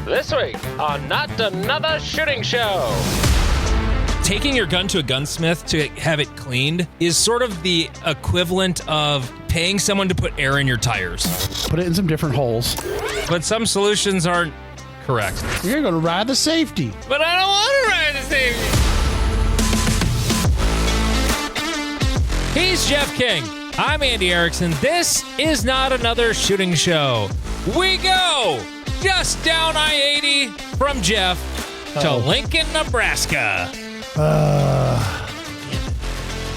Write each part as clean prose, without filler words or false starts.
This week on Not Another Shooting Show. Taking your gun to a gunsmith to have it cleaned is sort of the equivalent of paying someone to put air in your tires. Put it in some different holes. But some solutions aren't correct. You're going to ride the safety. But I don't want to ride the safety. He's Jeff King. I'm Andy Erickson. This is Not Another Shooting Show. We go just down I-80 from Jeff to Lincoln, Nebraska.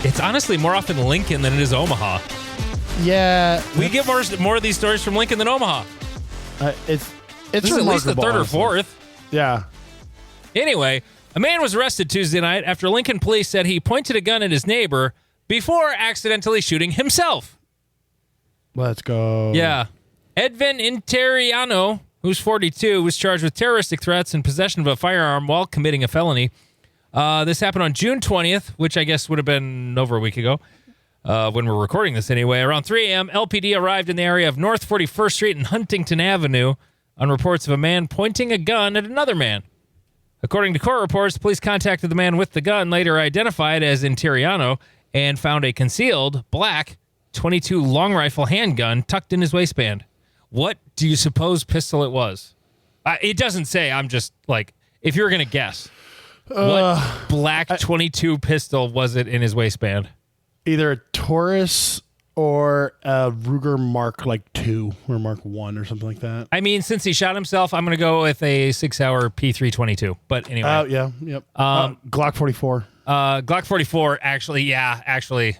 It's honestly more often Lincoln than it is Omaha. Yeah. We get more of these stories from Lincoln than Omaha. It's This is at least the third or honestly. fourth. Yeah. Anyway, a man was arrested Tuesday night after Lincoln police said he pointed a gun at his neighbor before accidentally shooting himself. Let's go. Yeah. Edvin Interiano, who's 42, was charged with terroristic threats and possession of a firearm while committing a felony. This happened on June 20th, which I guess would have been over a week ago when we're recording this anyway. Around 3 a.m., LPD arrived in the area of North 41st Street and Huntington Avenue on reports of a man pointing a gun at another man. According to court reports, the police contacted the man with the gun, later identified as Interiano, and found a concealed black .22 long rifle handgun tucked in his waistband. What do you suppose pistol it was? It doesn't say. I'm just like, if you're going to guess, what black .22 pistol was it in his waistband? Either a Taurus or a Ruger Mark II or Mark I or something like that. I mean, since he shot himself, I'm going to go with a 6-hour P322. But anyway. Oh, yeah. Yep. Glock 44. Glock 44, actually, actually,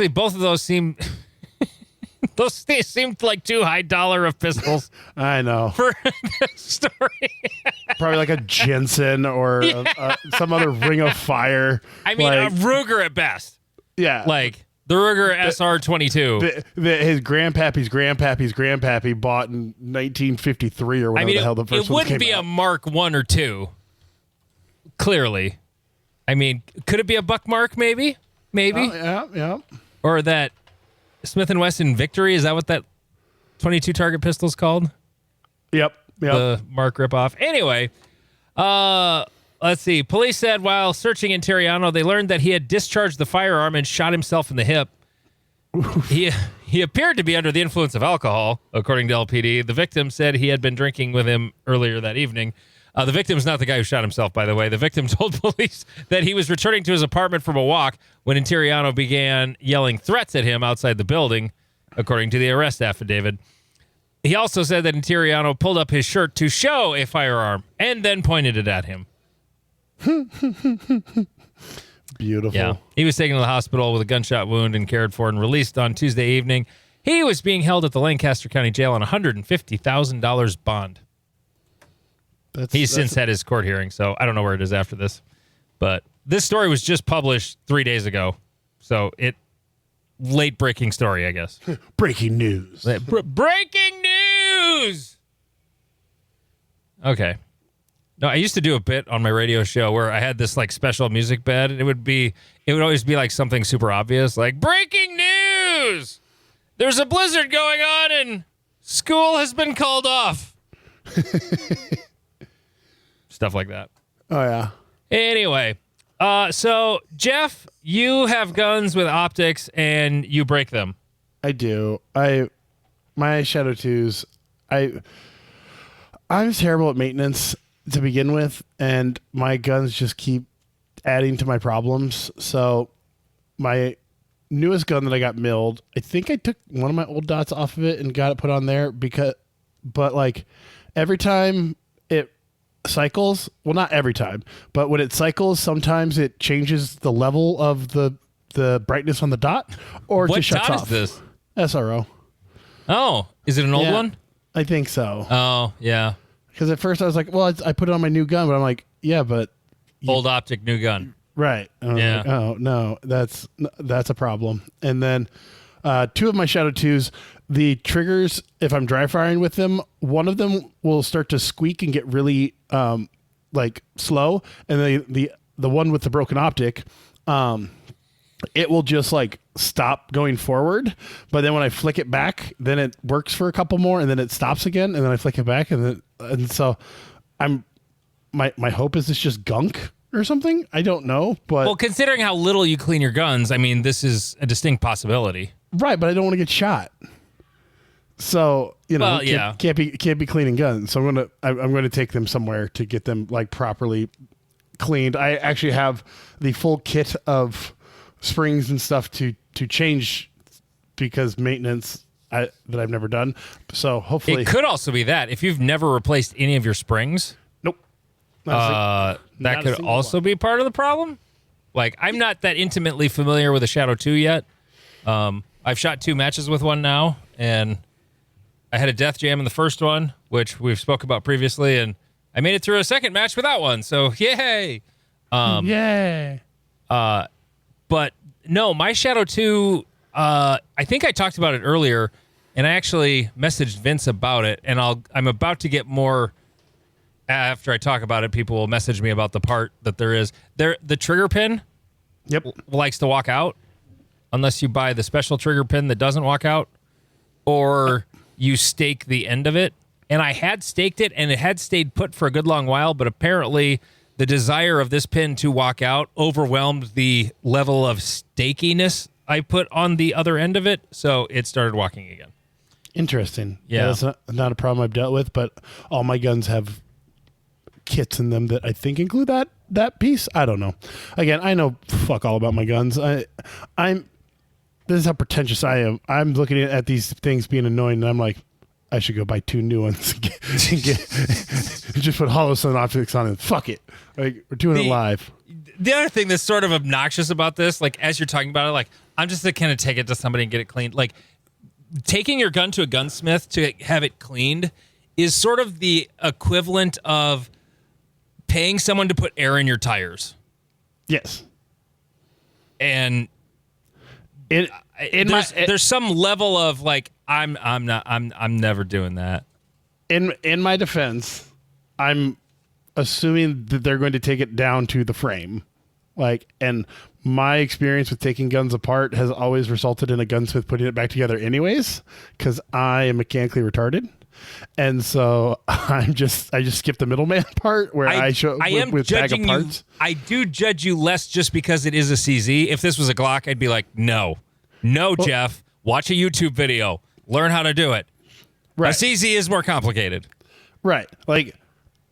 both of those seem... Those seemed like too high dollar of pistols. I know. For this story. Probably like a Jensen or some other Ring of Fire. I mean, a Ruger at best. Yeah. Like the Ruger SR22. His grandpappy bought in 1953 or whatever the hell the first one came out. It wouldn't be a Mark 1 or 2. Clearly. I mean, could it be a Buck Mark maybe? Maybe. Yeah. Or that Smith & Wesson Victory, is that what that 22 target pistol is called? Yep. The Mark ripoff. Anyway, let's see. Police said while searching Interiano, they learned that he had discharged the firearm and shot himself in the hip. He appeared to be under the influence of alcohol, according to LPD. The victim said he had been drinking with him earlier that evening. The victim's not the guy who shot himself, by the way. The victim told police that he was returning to his apartment from a walk when Interiano began yelling threats at him outside the building, according to the arrest affidavit. He also said that Interiano pulled up his shirt to show a firearm and then pointed it at him. Beautiful. Yeah. He was taken to the hospital with a gunshot wound and cared for and released on Tuesday evening. He was being held at the Lancaster County Jail on a $150,000 bond. He's since had his court hearing, so I don't know where it is after this. But this story was just published 3 days ago. So late breaking story, I guess. Breaking news. Breaking news! Okay. No, I used to do a bit on my radio show where I had this like special music bed, and it would always be like something super obvious, like breaking news! There's a blizzard going on and school has been called off. Stuff like that. Oh, yeah. Anyway, so, Jeff, you have guns with optics and you break them. I do. My Shadow 2s, I'm terrible at maintenance to begin with, and my guns just keep adding to my problems. So, my newest gun that I got milled, I think I took one of my old dots off of it and got it put on there but like every time it cycles, well, not every time, but when it cycles, sometimes it changes the level of the brightness on the dot, or it just shuts off. What dot is this? SRO. Oh, is it an old one? I think so. Oh, yeah. Because at first I was like, well, I put it on my new gun, but I'm like, yeah, but old optic, new gun. Right. Yeah. Like, oh no, that's a problem. And then two of my Shadow 2s, the triggers, if I'm dry firing with them, one of them will start to squeak and get really like slow, and the one with the broken optic, it will just like stop going forward. But then when I flick it back, then it works for a couple more, and then it stops again, and then I flick it back, and so my hope is it's just gunk or something. I don't know, but Well, considering how little you clean your guns, I mean, this is a distinct possibility. right. But I don't want to get shot. So Well, can't be cleaning guns. So I'm gonna take them somewhere to get them like properly cleaned. I actually have the full kit of springs and stuff to change because maintenance that I've never done. So hopefully It could also be that if you've never replaced any of your springs, nope. that could also be part of the problem. Like, I'm not that intimately familiar with a Shadow 2 yet. I've shot 2 matches with one now, and I had a death jam in the first one, which we've spoke about previously, and I made it through a second match without one. So yay! Yay! But no, my Shadow 2, I think I talked about it earlier, and I actually messaged Vince about it, and I'm about to get more. After I talk about it, people will message me about the part that there is. The trigger pin likes to walk out unless you buy the special trigger pin that doesn't walk out, or you stake the end of it. And I had staked it, and it had stayed put for a good long while, but apparently the desire of this pin to walk out overwhelmed the level of stakiness I put on the other end of it, so it started walking again. Interesting. Yeah. That's not a problem I've dealt with, but all my guns have kits in them that I think include that piece. I don't know. Again, I know fuck all about my guns. This is how pretentious I am. I'm looking at these things being annoying, and I'm like, I should go buy 2 new ones and just put hollow sun optics on it. Fuck it. Like, we're doing it live. The other thing that's sort of obnoxious about this, like, as you're talking about it, like, I'm just going to take it to somebody and get it cleaned. Like, taking your gun to a gunsmith to have it cleaned is sort of the equivalent of paying someone to put air in your tires. Yes. And there's some level of like, I'm never doing that. In my defense, I'm assuming that they're going to take it down to the frame. Like, and my experience with taking guns apart has always resulted in a gunsmith putting it back together anyways, because I am mechanically retarded. And so I just skip the middleman part where I show with bag of parts. I do judge you less just because it is a CZ. If this was a Glock, I'd be like, no, Jeff, watch a YouTube video, learn how to do it. Right. A CZ is more complicated. Right. Like,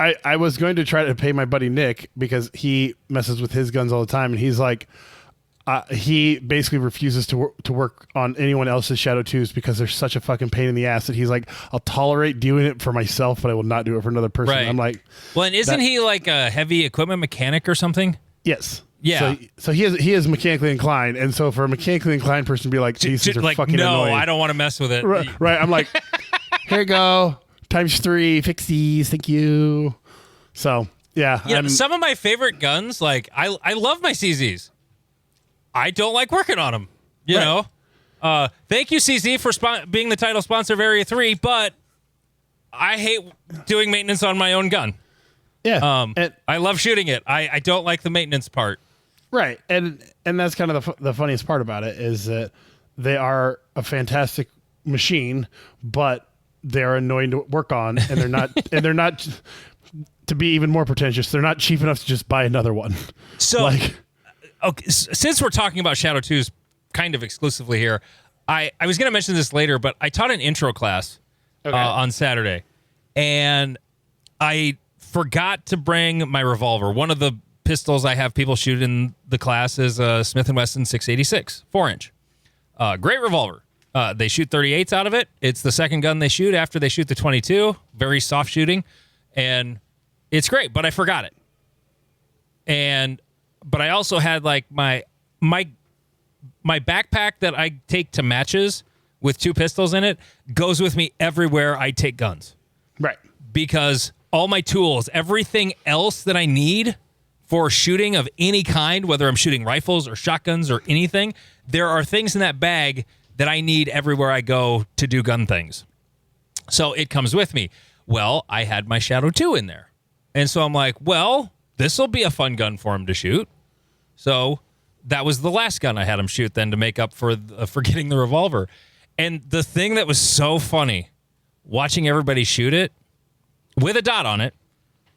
I was going to try to pay my buddy Nick because he messes with his guns all the time, and he's like, he basically refuses to work on anyone else's Shadow 2s because they're such a fucking pain in the ass that he's like, I'll tolerate doing it for myself, but I will not do it for another person. Right. I'm like, well, and isn't he like a heavy equipment mechanic or something? yes. Yeah. So he is mechanically inclined, and so for a mechanically inclined person to be like, these things are like, fucking no, annoying. I don't want to mess with it. Right. I'm like, here you go, ×3, fix these, thank you. So yeah. Some of my favorite guns, like I love my CZs. I don't like working on them, you know. Thank you, CZ, for being the title sponsor of Area 3, but I hate doing maintenance on my own gun. Yeah. I love shooting it. I don't like the maintenance part. Right. And that's kind of the funniest part about it is that they are a fantastic machine, but they're annoying to work on, and they're not to be even more pretentious, they're not cheap enough to just buy another one. So okay, since we're talking about Shadow 2s kind of exclusively here, I was going to mention this later, but I taught an intro class on Saturday, and I forgot to bring my revolver. One of the pistols I have people shoot in the class is a Smith & Wesson 686 4-inch. Great revolver. They shoot 38s out of it. It's the second gun they shoot after they shoot the 22. Very soft shooting, and it's great, but I forgot it. But I also had like my backpack that I take to matches with 2 pistols in it goes with me everywhere I take guns. Right. Because all my tools, everything else that I need for shooting of any kind, whether I'm shooting rifles or shotguns or anything, there are things in that bag that I need everywhere I go to do gun things. So it comes with me. Well, I had my Shadow 2 in there. And so I'm like, well, this will be a fun gun for him to shoot. So that was the last gun I had him shoot then to make up for getting the revolver. And the thing that was so funny, watching everybody shoot it with a dot on it,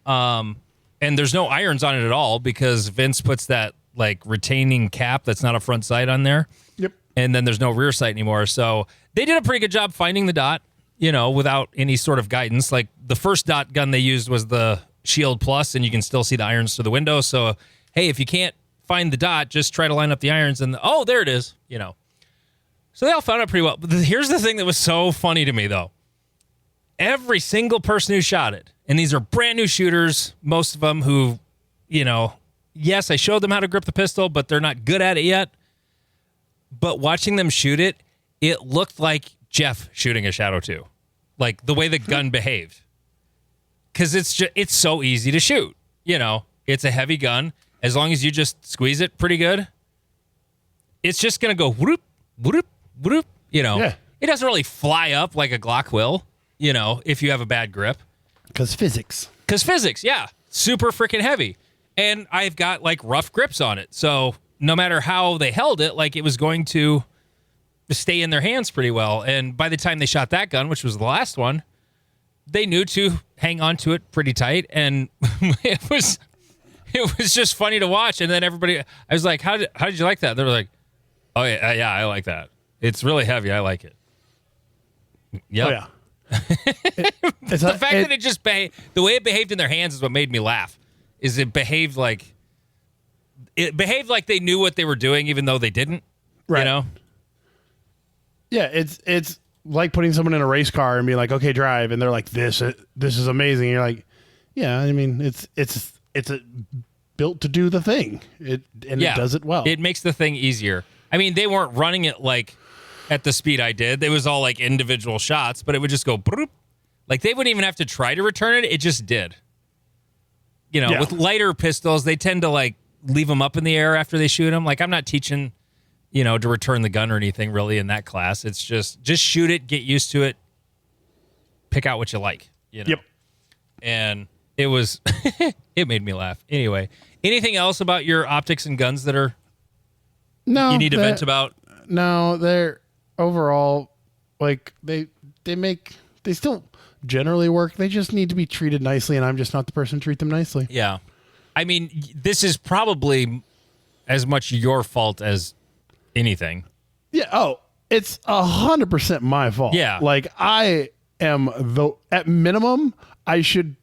and there's no irons on it at all because Vince puts that like retaining cap that's not a front sight on there. Yep. And then there's no rear sight anymore. So they did a pretty good job finding the dot, without any sort of guidance. Like the first dot gun they used was the Shield Plus, and you can still see the irons through the window. So, hey, if you can't find the dot, just try to line up the irons and, there it is, So they all found it pretty well. But here's the thing that was so funny to me, though. Every single person who shot it, and these are brand new shooters, most of them who, yes, I showed them how to grip the pistol, but they're not good at it yet. But watching them shoot it, it looked like Jeff shooting a Shadow 2. Like the way the gun behaved. Because it's so easy to shoot. It's a heavy gun. As long as you just squeeze it pretty good, it's just going to go whoop, whoop, whoop. Yeah. It doesn't really fly up like a Glock will, if you have a bad grip. Because physics. Yeah. Super freaking heavy. And I've got like rough grips on it. So no matter how they held it, like it was going to stay in their hands pretty well. And by the time they shot that gun, which was the last one, they knew to hang on to it pretty tight. And it was just funny to watch. And then everybody, I was like, how did you like that? They were like, oh yeah, I like that. It's really heavy. I like it. Yep. Oh yeah. The fact that it just the way it behaved in their hands is what made me laugh. Is it behaved like they knew what they were doing, even though they didn't. Right. Yeah, it's like putting someone in a race car and being like, okay, drive, and they're like, this is amazing. And you're like, yeah, I mean, it's built to do the thing. It does it well. It makes the thing easier. I mean, they weren't running it like at the speed I did. It was all like individual shots, but it would just go broop. Like they wouldn't even have to try to return it. It just did. With lighter pistols, they tend to like leave them up in the air after they shoot them. Like I'm not teaching, to return the gun or anything really in that class. It's just shoot it, get used to it, pick out what you like. Yep. And it was, it made me laugh. Anyway, anything else about your optics and guns that are you need to vent about? No, they're overall like they still generally work. They just need to be treated nicely, and I'm just not the person to treat them nicely. Yeah. I mean, this is probably as much your fault as anything. Yeah. Oh, it's 100% my fault. Yeah. Like at minimum, I should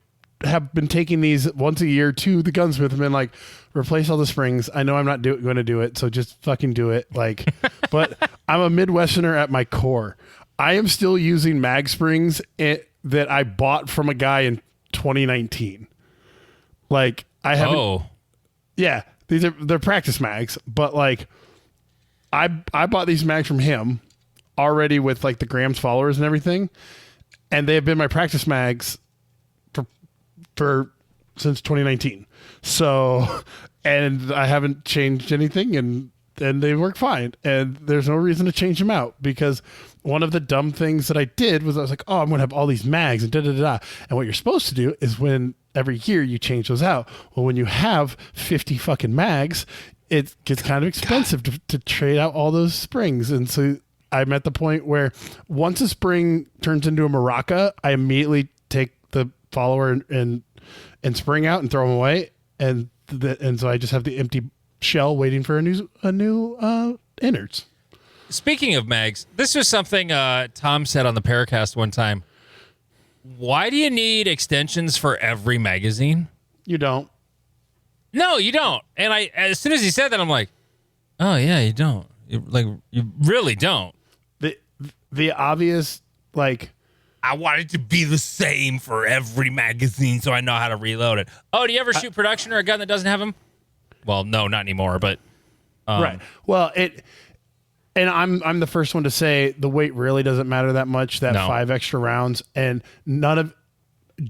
have been taking these once a year to the gunsmith and been like, replace all the springs. I know I'm not going to do it, so just fucking do it. Like, but I'm a Midwesterner at my core. I am still using mag springs that I bought from a guy in 2019. Like I haven't. Oh. Yeah, they're practice mags, but like I bought these mags from him already with like the grams followers and everything, and they have been my practice mags for since 2019. So, and I haven't changed anything, and they work fine, and there's no reason to change them out, because one of the dumb things that I did was I was like, oh, I'm going to have all these mags and da-da-da-da. And what you're supposed to do is when every year you change those out. Well, when you have 50 fucking mags, it gets kind of expensive to trade out all those springs. And so I'm at the point where once a spring turns into a maraca, I immediately take the follower and spring out and throw them away. And so I just have the empty shell waiting for a new innards. Speaking of mags, this was something Tom said on the Paracast one time. Why do you need extensions for every magazine? You don't. No, you don't. And as soon as he said that, I'm like, oh yeah, you don't. You really don't. The obvious, like, I want it to be the same for every magazine so I know how to reload it. Oh, do you ever shoot production or a gun that doesn't have them? Well, no, not anymore, but right. Well, and I'm the first one to say the weight really doesn't matter that much. That 5 extra rounds, and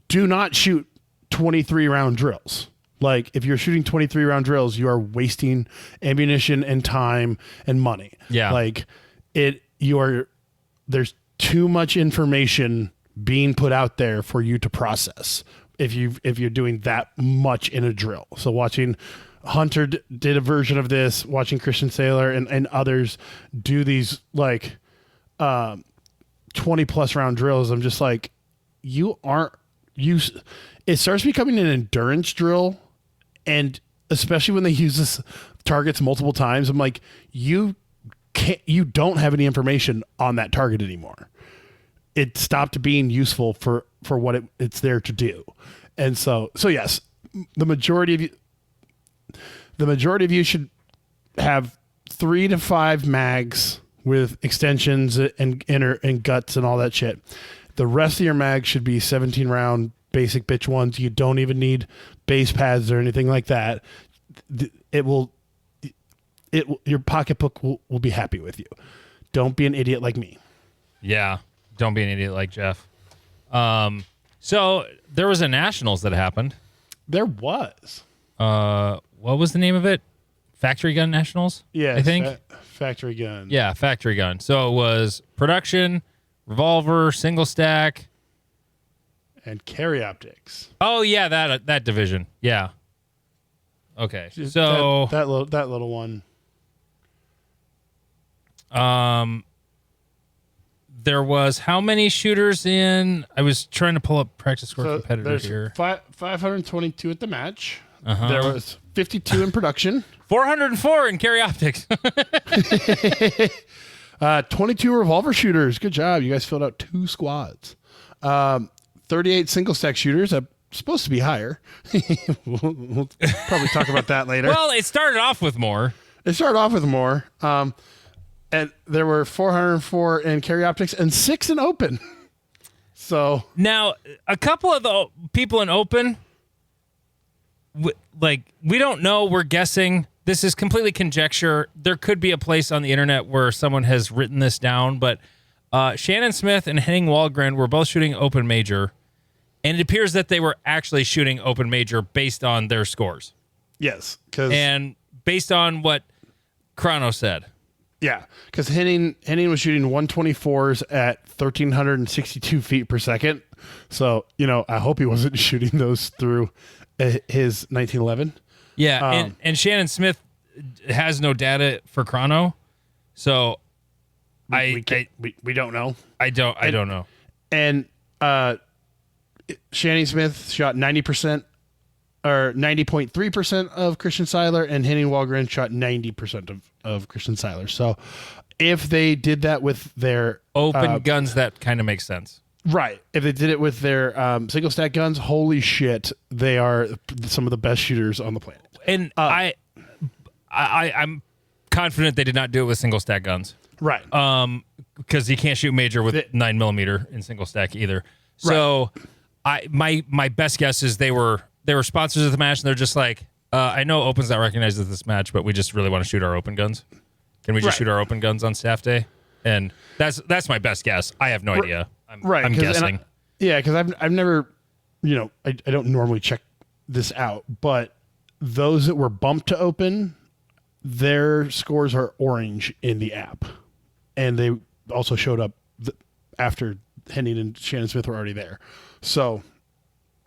do not shoot 23 round drills. Like if you're shooting 23 round drills, you are wasting ammunition and time and money. Yeah. Like there's too much information being put out there for you to process if you're doing that much in a drill. So watching Hunter did a version of this, watching Christian Sailor and others do these like 20 plus round drills. I'm just like, it starts becoming an endurance drill. And especially when they use this targets multiple times, I'm like, you don't have any information on that target anymore. It stopped being useful for what it's there to do. And so yes, the majority of you should have 3 to 5 mags with extensions and inner and guts and all that shit. The rest of your mags should be 17 round basic bitch ones. You don't even need base pads or anything like that. Your pocketbook will be happy with you. Don't be an idiot like me. Yeah. Don't be an idiot like Jeff. So there was a nationals that happened. There was. What was the name of it? Factory Gun Nationals? Yeah, I think. Factory Gun. Yeah, Factory Gun. So it was production, revolver, single stack, and carry optics. Oh yeah, that division. Yeah. Okay. So that little one. There was how many shooters in? I was trying to pull up practice score competitor there's here. 522 at the match. Uh-huh. There was 52 in production. 404 in carry optics. 22 revolver shooters. Good job. You guys filled out 2 squads. 38 single stack shooters. Supposed to be higher. we'll probably talk about that later. Well, it started off with more. And there were 404 in carry optics and 6 in open. So now a couple of the people in open, we don't know. We're guessing. This is completely conjecture. There could be a place on the internet where someone has written this down, but Shannon Smith and Henning Wahlgren were both shooting open major, and it appears that they were actually shooting open major based on their scores. Yes, and based on what Chrono said. Yeah, because Henning was shooting 124s at 1,362 feet per second. So, I hope he wasn't shooting those through his 1911. Yeah, and Shannon Smith has no data for Chrono, so we don't know. I don't know. And Shannon Smith shot 90% or 90.3% of Christian Seiler, and Henning Wahlgren shot 90% of Christian Seiler. So if they did that with their open guns, that kind of makes sense. Right. If they did it with their single stack guns, holy shit, they are some of the best shooters on the planet. And I'm confident they did not do it with single stack guns. Right. Because you can't shoot major with 9mm in single stack either. So my best guess is they were sponsors of the match, and they're just like, I know Open's not recognized as this match, but we just really want to shoot our open guns. Can we just shoot our open guns on staff day? And that's my best guess. I have no idea. I'm guessing. Because I've never, I don't normally check this out, but those that were bumped to open, their scores are orange in the app, and they also showed up after Henning and Shannon Smith were already there. So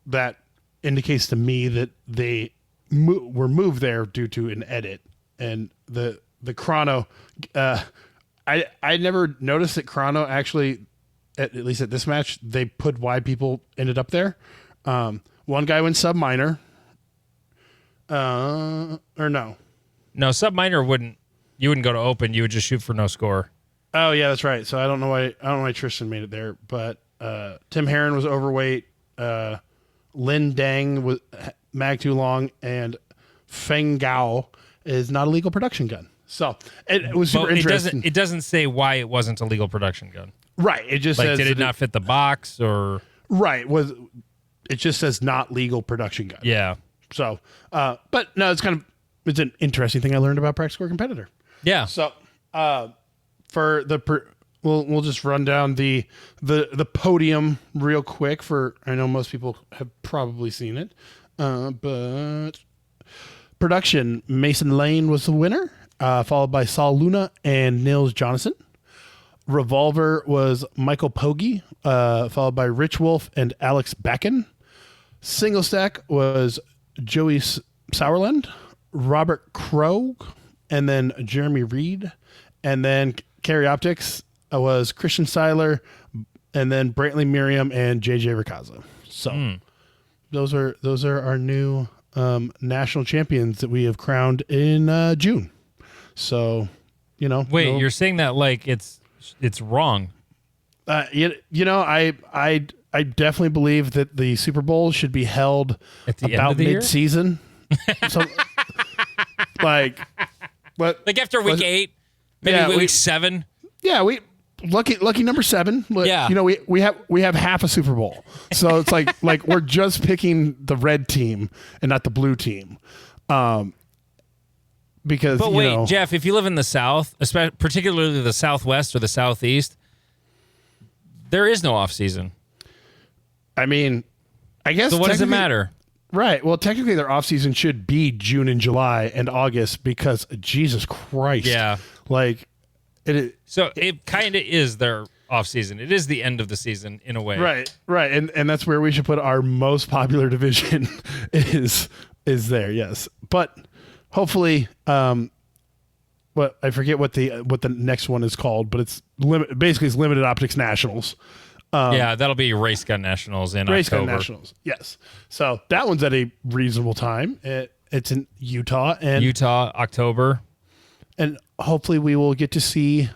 that indicates to me that they were moved there due to an edit. And the Chrono, I never noticed that Chrono actually, at least at this match, they put why people ended up there. One guy went sub minor, or no, sub minor you wouldn't go to open. You would just shoot for no score. Oh yeah, that's right. So I don't know why Tristan made it there, but Tim Herron was overweight. Lin Dang was mag too long, and Feng Gao is not a legal production gun. So it was super interesting. It doesn't say why it wasn't a legal production gun. Right. It just says did it not fit the box or right it just says not legal production gun. Yeah. So but no, it's an interesting thing I learned about Practice Score Competitor. Yeah. So for we'll just run down the podium real quick. I know most people have probably seen it, but production, Mason Lane was the winner, followed by Saul Luna and Nils Jonasson. Revolver was Michael Pogge, followed by Rich Wolf and Alex Backen. Single stack was Joey Sauerland, Robert Krogh, and then Jeremy Reed, and then Carry Optics was Christian Seiler, and then Brantley Miriam and JJ Ricazza. So those are our new national champions that we have crowned in June. So, Wait, you're saying that like it's wrong. I definitely believe that the Super Bowl should be held At the end about of the year? mid-season. So, like After week 8, maybe week 7. Yeah, we lucky number 7. Yeah. We have half a Super Bowl, so it's like we're just picking the red team and not the blue team, because. But wait, Jeff, if you live in the South, particularly the Southwest or the Southeast, there is no off season. I mean, I guess. So what does it matter? Right. Well, technically, their off season should be June and July and August because Jesus Christ. Yeah. Like it. So it kind of is their off season. It is the end of the season in a way. Right. Right. And that's where we should put our most popular division is there. Yes. But hopefully, what I forget what the next one is called, but it's basically it's Limited Optics Nationals. Yeah, that'll be Race Gun Nationals in Race October. Gun Nationals, yes. So that one's at a reasonable time. It's in Utah, October, and hopefully we will get to see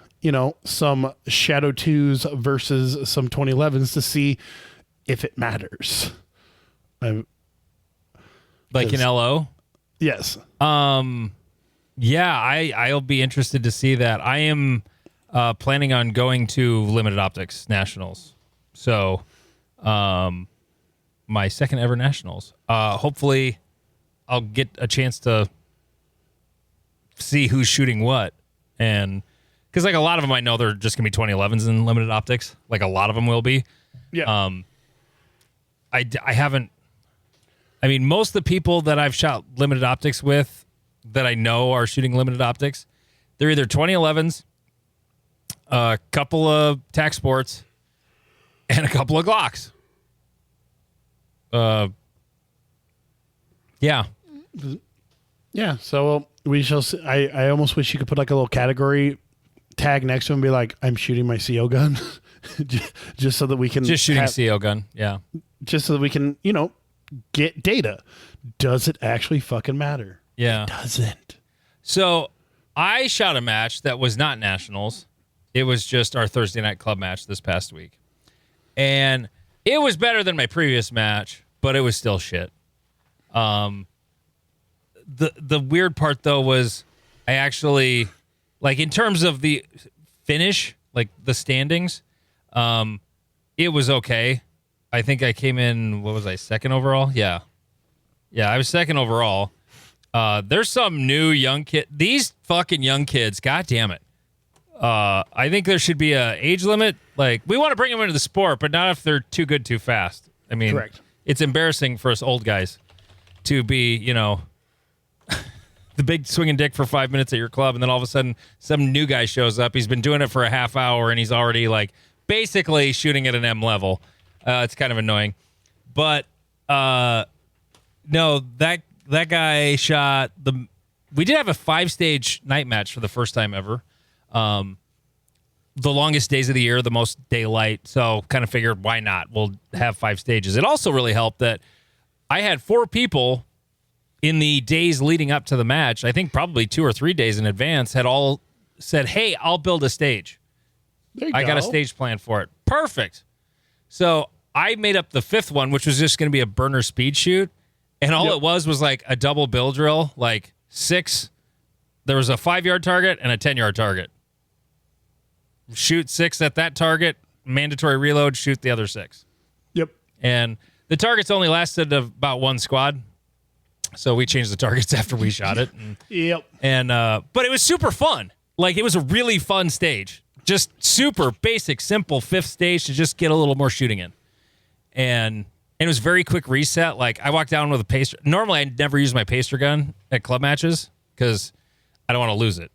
some Shadow 2s versus some 2011s to see if it matters. Like in LO. Yes. Yeah, I'll be interested to see that. I am planning on going to Limited Optics Nationals. So, my second ever Nationals. Hopefully, I'll get a chance to see who's shooting what. And because like a lot of them I know they're just going to be 2011s in Limited Optics. Like a lot of them will be. Yeah. I haven't. I mean, most of the people that I've shot Limited Optics with that I know are shooting Limited Optics, they're either 2011s, a couple of TAC Sports, and a couple of Glocks. Yeah. Yeah. So we shall see. I almost wish you could put like a little category tag next to him and be like, I'm shooting my CO gun. just so that we can. Just shooting CO gun. Yeah. Just so that we can, get data. Does it actually fucking matter? Yeah. It doesn't. So I shot a match that was not Nationals. It was just our Thursday night club match this past week. And it was better than my previous match, but it was still shit. The weird part, though, was I actually, like, in terms of the finish, like the standings, it was okay. I think I came in, what was I, second overall? Yeah. Yeah, I was second overall. There's some new young kid. These fucking young kids, god damn it. I think there should be a age limit. Like, we want to bring them into the sport, but not if they're too good too fast. I mean, correct. It's embarrassing for us old guys to be, the big swinging dick for 5 minutes at your club, and then all of a sudden some new guy shows up. He's been doing it for a half hour, and he's already, like, basically shooting at an M level. It's kind of annoying. But, no, that guy shot the... We did have a 5-stage night match for the first time ever. The longest days of the year, the most daylight. So kind of figured, why not? We'll have 5 stages. It also really helped that I had 4 people in the days leading up to the match, I think probably 2 or 3 days in advance, had all said, hey, I'll build a stage. I got a stage plan for it. Perfect. So I made up the 5th one, which was just going to be a burner speed shoot. And all it was like a double bill drill, like 6. There was a 5-yard target and a 10-yard target. Shoot 6 at that target, mandatory reload, shoot the other 6. Yep. And the targets only lasted about 1 squad. So we changed the targets after we shot it. Yep. And but it was super fun. Like, it was a really fun stage. Just super basic, simple 5th stage to just get a little more shooting in. And it was very quick reset. Like, I walked down with a pacer. Normally, I never use my pacer gun at club matches because I don't want to lose it.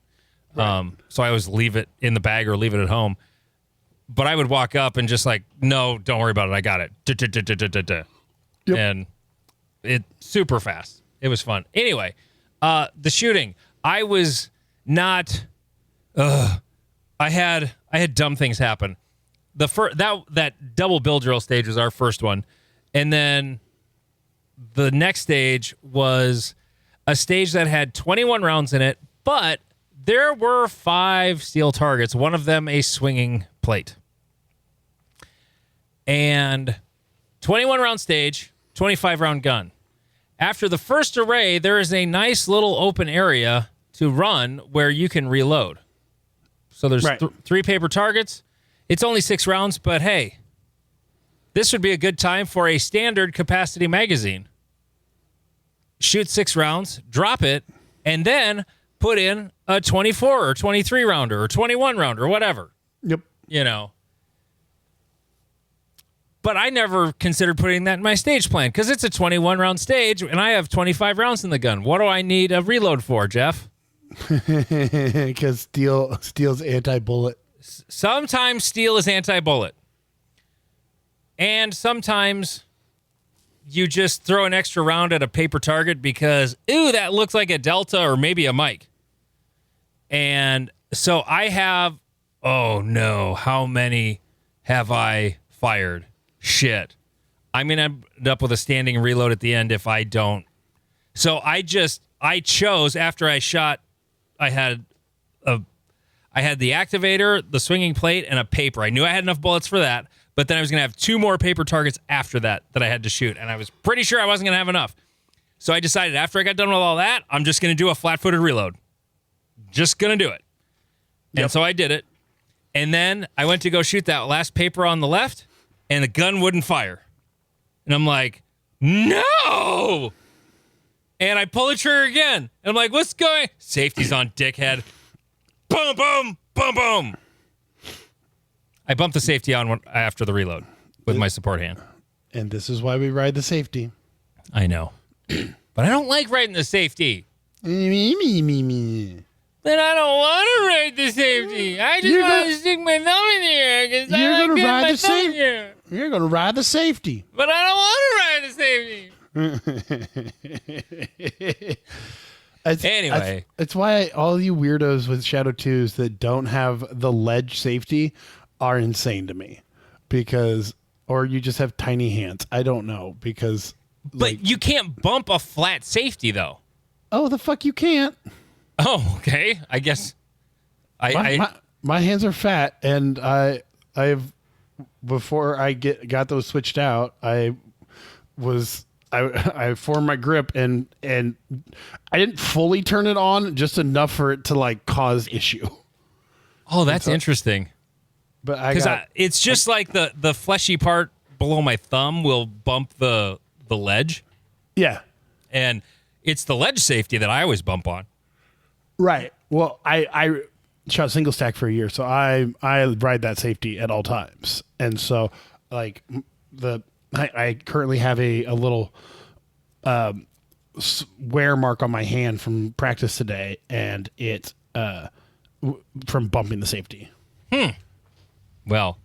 Right. So I always leave it in the bag or leave it at home. But I would walk up and just like, no, don't worry about it. I got it. Yep. And it super fast. It was fun. Anyway, The shooting. I was not. I had dumb things happen. That double bill drill stage was our first one, and then the next stage was a stage that had 21 rounds in it, but there were 5 steel targets. One of them a swinging plate, and 21 round stage, 25 round gun. After the first array, there is a nice little open area to run where you can reload. So there's 3 paper targets. It's only 6 rounds, but hey, this would be a good time for a standard capacity magazine. Shoot 6 rounds, drop it, and then put in a 24 or 23 rounder or 21 rounder or whatever. Yep. You know. But I never considered putting that in my stage plan because it's a 21 round stage and I have 25 rounds in the gun. What do I need a reload for, Jeff? Because steel's anti-bullet. Sometimes steel is anti-bullet. And sometimes you just throw an extra round at a paper target because, ooh, that looks like a Delta or maybe a Mike. And so I have, oh no, how many have I fired? Shit. I'm going to end up with a standing reload at the end if I don't. So I chose after I shot, I had the activator, the swinging plate, and a paper. I knew I had enough bullets for that, but then I was going to have 2 more paper targets after that I had to shoot, and I was pretty sure I wasn't going to have enough. So I decided after I got done with all that, I'm just going to do a flat-footed reload. Just going to do it. Yep. And so I did it, and then I went to go shoot that last paper on the left, and the gun wouldn't fire. And I'm like, no! And I pull the trigger again. And I'm like, what's going? Safety's on, dickhead. Boom, boom, boom, boom. I bumped the safety on after the reload with my support hand. And this is why we ride the safety. I know. But I don't like riding the safety. Me. But I don't want to ride the safety. I just want to stick my thumb in the air because I like getting my thumb in the air. You're going to ride the safety. But I don't want to ride the safety. Anyway. It's why all you weirdos with Shadow 2s that don't have the ledge safety are insane to me. Or you just have tiny hands. I don't know. Because. But you can't bump a flat safety, though. Oh, the fuck you can't. Oh, okay. I guess. My hands are fat, and I've before I got those switched out, I formed my grip and I didn't fully turn it on, just enough for it to like cause issue. Oh, that's interesting. But it's just like the fleshy part below my thumb will bump the ledge. Yeah, and it's the ledge safety that I always bump on. Right. Well, I shot single stack for a year, so I ride that safety at all times, and so like I currently have a little wear mark on my hand from practice today, and it's from bumping the safety. Well,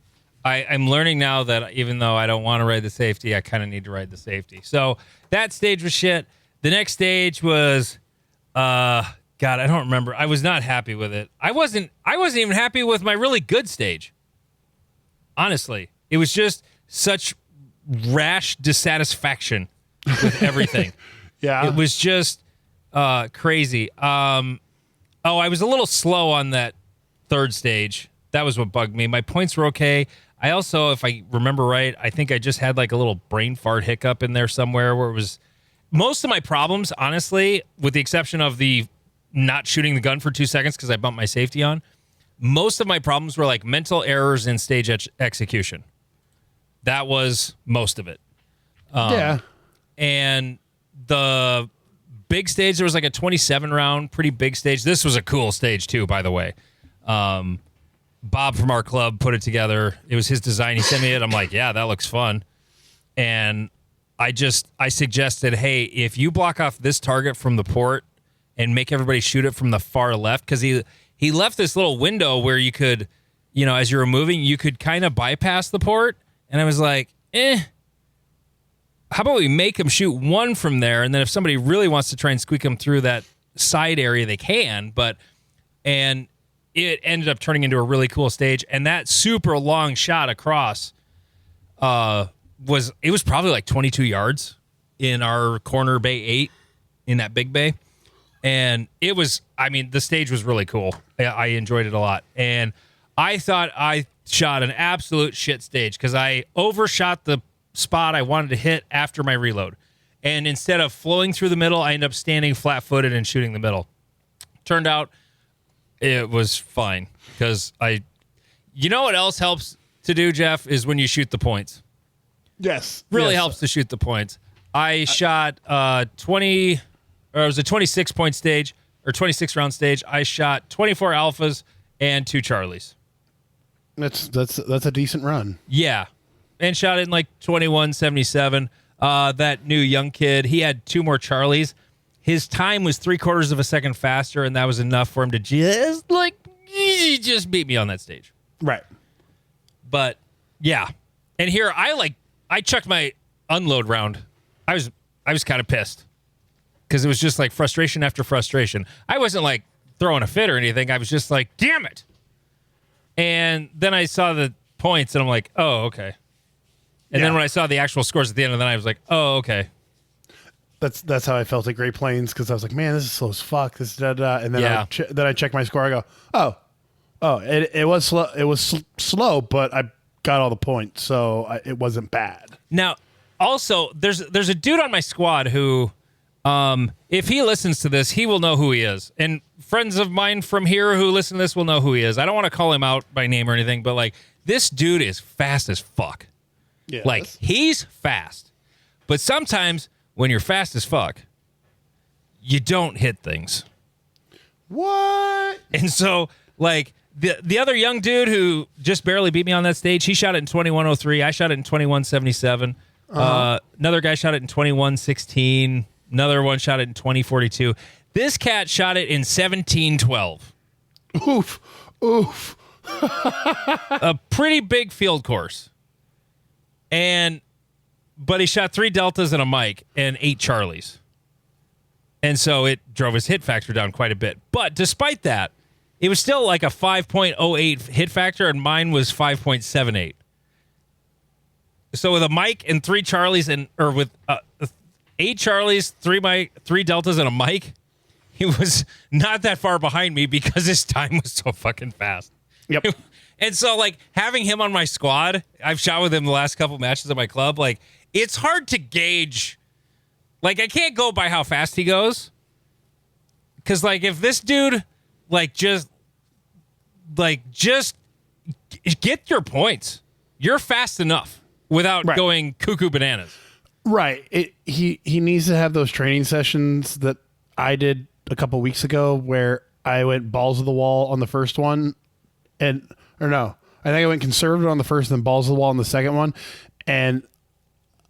I'm learning now that even though I don't want to ride the safety, I kind of need to ride the safety. So that stage was shit. The next stage was God, I don't remember. I was not happy with it. I wasn't even happy with my really good stage. Honestly, it was just such rash dissatisfaction with everything. Yeah. It was just crazy. I was a little slow on that third stage. That was what bugged me. My points were okay. I also, if I remember right, I think I just had like a little brain fart hiccup in there somewhere where it was most of my problems, honestly, with the exception of the not shooting the gun for 2 seconds because I bumped my safety on. Most of my problems were like mental errors in stage execution. That was most of it. Yeah. And the big stage, there was like a 27 round, pretty big stage. This was a cool stage too, by the way. Bob from our club put it together. It was his design. He sent me it. I'm like, yeah, that looks fun. And I suggested, hey, if you block off this target from the port and make everybody shoot it from the far left, because he left this little window where you could, as you were moving, you could kind of bypass the port. And I was like, how about we make him shoot one from there, and then if somebody really wants to try and squeak him through that side area they can, and it ended up turning into a really cool stage. And that super long shot across was probably like 22 yards in our corner bay 8 in that big bay. And it was, I mean, the stage was really cool. I enjoyed it a lot. And I thought I shot an absolute shit stage because I overshot the spot I wanted to hit after my reload. And instead of flowing through the middle, I ended up standing flat-footed and shooting the middle. Turned out it was fine because you know what else helps to do, Jeff, is when you shoot the points. Yes. Really yes. helps to shoot the points. I shot 20, or it was a 26-point stage, or 26-round stage. I shot 24 alphas and 2 Charlies. That's a decent run. Yeah. And shot it in like 21:77. That new young kid, he had 2 more Charlies. His time was 3/4 of a second faster, and that was enough for him to just beat me on that stage. Right. But yeah. And here I chucked my unload round. I was kind of pissed because it was just like frustration after frustration. I wasn't like throwing a fit or anything. I was just like, damn it. And then I saw the points and I'm like, oh, okay. And then when I saw the actual scores at the end of the night, I was like, oh, okay. That's how I felt at Great Plains because I was like, man, this is slow as fuck. This da da. And then I check my score. I go, it was slow. It was slow, but I got all the points, so it wasn't bad. Now, also, there's a dude on my squad who, if he listens to this, he will know who he is. And friends of mine from here who listen to this will know who he is. I don't want to call him out by name or anything, but like this dude is fast as fuck. Yes. Like he's fast, but sometimes when you're fast as fuck, you don't hit things. What? And so, like the other young dude who just barely beat me on that stage, he shot it in 21:03. I shot it in 21:77. Another guy shot it in 21:16. Another one shot it in 20:42. This cat shot it in 17:12. Oof. A pretty big field course. But he shot 3 deltas and a mic and 8 Charlies. And so it drove his hit factor down quite a bit. But despite that, it was still like a 5.08 hit factor, and mine was 5.78. So with a mic and 3 Charlies, or with 8 Charlies, 3 deltas, and a mic, he was not that far behind me because his time was so fucking fast. Yep. And so, like, having him on my squad, I've shot with him the last couple matches at my club. Like, it's hard to gauge. Like, I can't go by how fast he goes. Because, like, if this dude, just get your points. You're fast enough without going cuckoo bananas. Right. He needs to have those training sessions that I did a couple weeks ago where I went balls of the wall on the first one. I think I went conservative on the first and then balls of the wall on the second one. And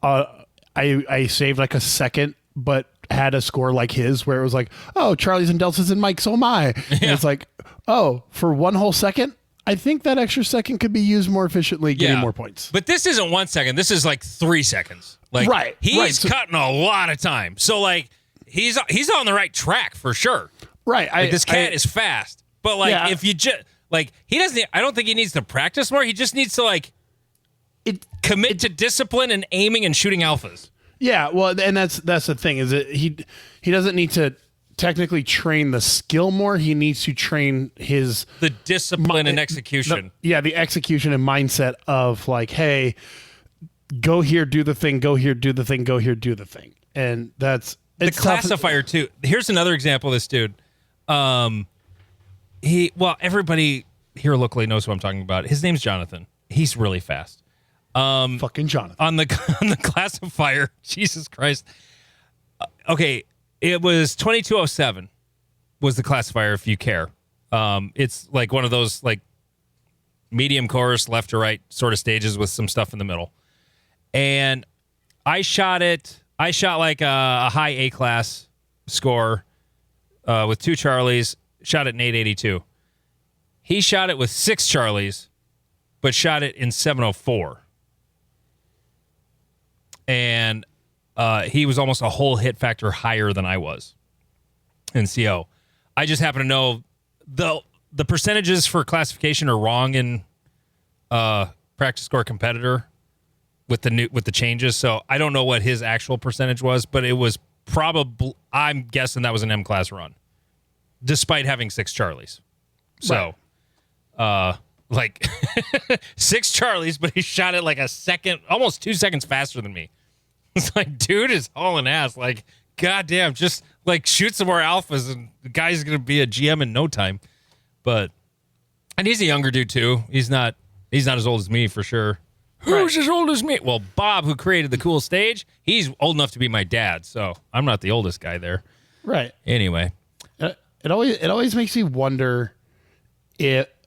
I saved like a second, but had a score like his where it was like, oh, Charlie's and Deltas and Mike, so am I. Yeah. And it's like, oh, for one whole second, I think that extra second could be used more efficiently, getting more points. But this isn't 1 second. This is like 3 seconds. Like, he's cutting a lot of time. So, like, he's on the right track for sure. Right. Like, this cat is fast. But, like, if you just... Like, he doesn't... I don't think he needs to practice more. He just needs to, like, commit to discipline and aiming and shooting alphas. Yeah, well, and that's the thing, is that he doesn't need to technically train the skill more. He needs to train the discipline and execution. The execution and mindset of, like, hey, go here, do the thing, go here, do the thing, go here, do the thing. And that's... The classifier, too. Here's another example of this dude. Everybody here locally knows who I'm talking about. His name's Jonathan. He's really fast. Fucking Jonathan. On the classifier, Jesus Christ. Okay, it was 2207 was the classifier, if you care. It's like one of those like medium course, left to right sort of stages with some stuff in the middle. And I shot like a high A class score with 2 Charlies. Shot it in 882. He shot it with 6 Charlies, but shot it in 704. And he was almost a whole hit factor higher than I was. NCO. I just happen to know the percentages for classification are wrong in practice score competitor with the changes. So I don't know what his actual percentage was, but it was probably, I'm guessing that was an M class run, despite having 6 Charlies. So, like 6 Charlies, but he shot it like a second, almost 2 seconds faster than me. It's like, dude is hauling ass. Like, goddamn, just like shoot some more alphas, and the guy's gonna be a GM in no time. And he's a younger dude too. He's not as old as me for sure. Who's as old as me? Well, Bob, who created the cool stage, he's old enough to be my dad, so I'm not the oldest guy there. Right. Anyway, it always makes me wonder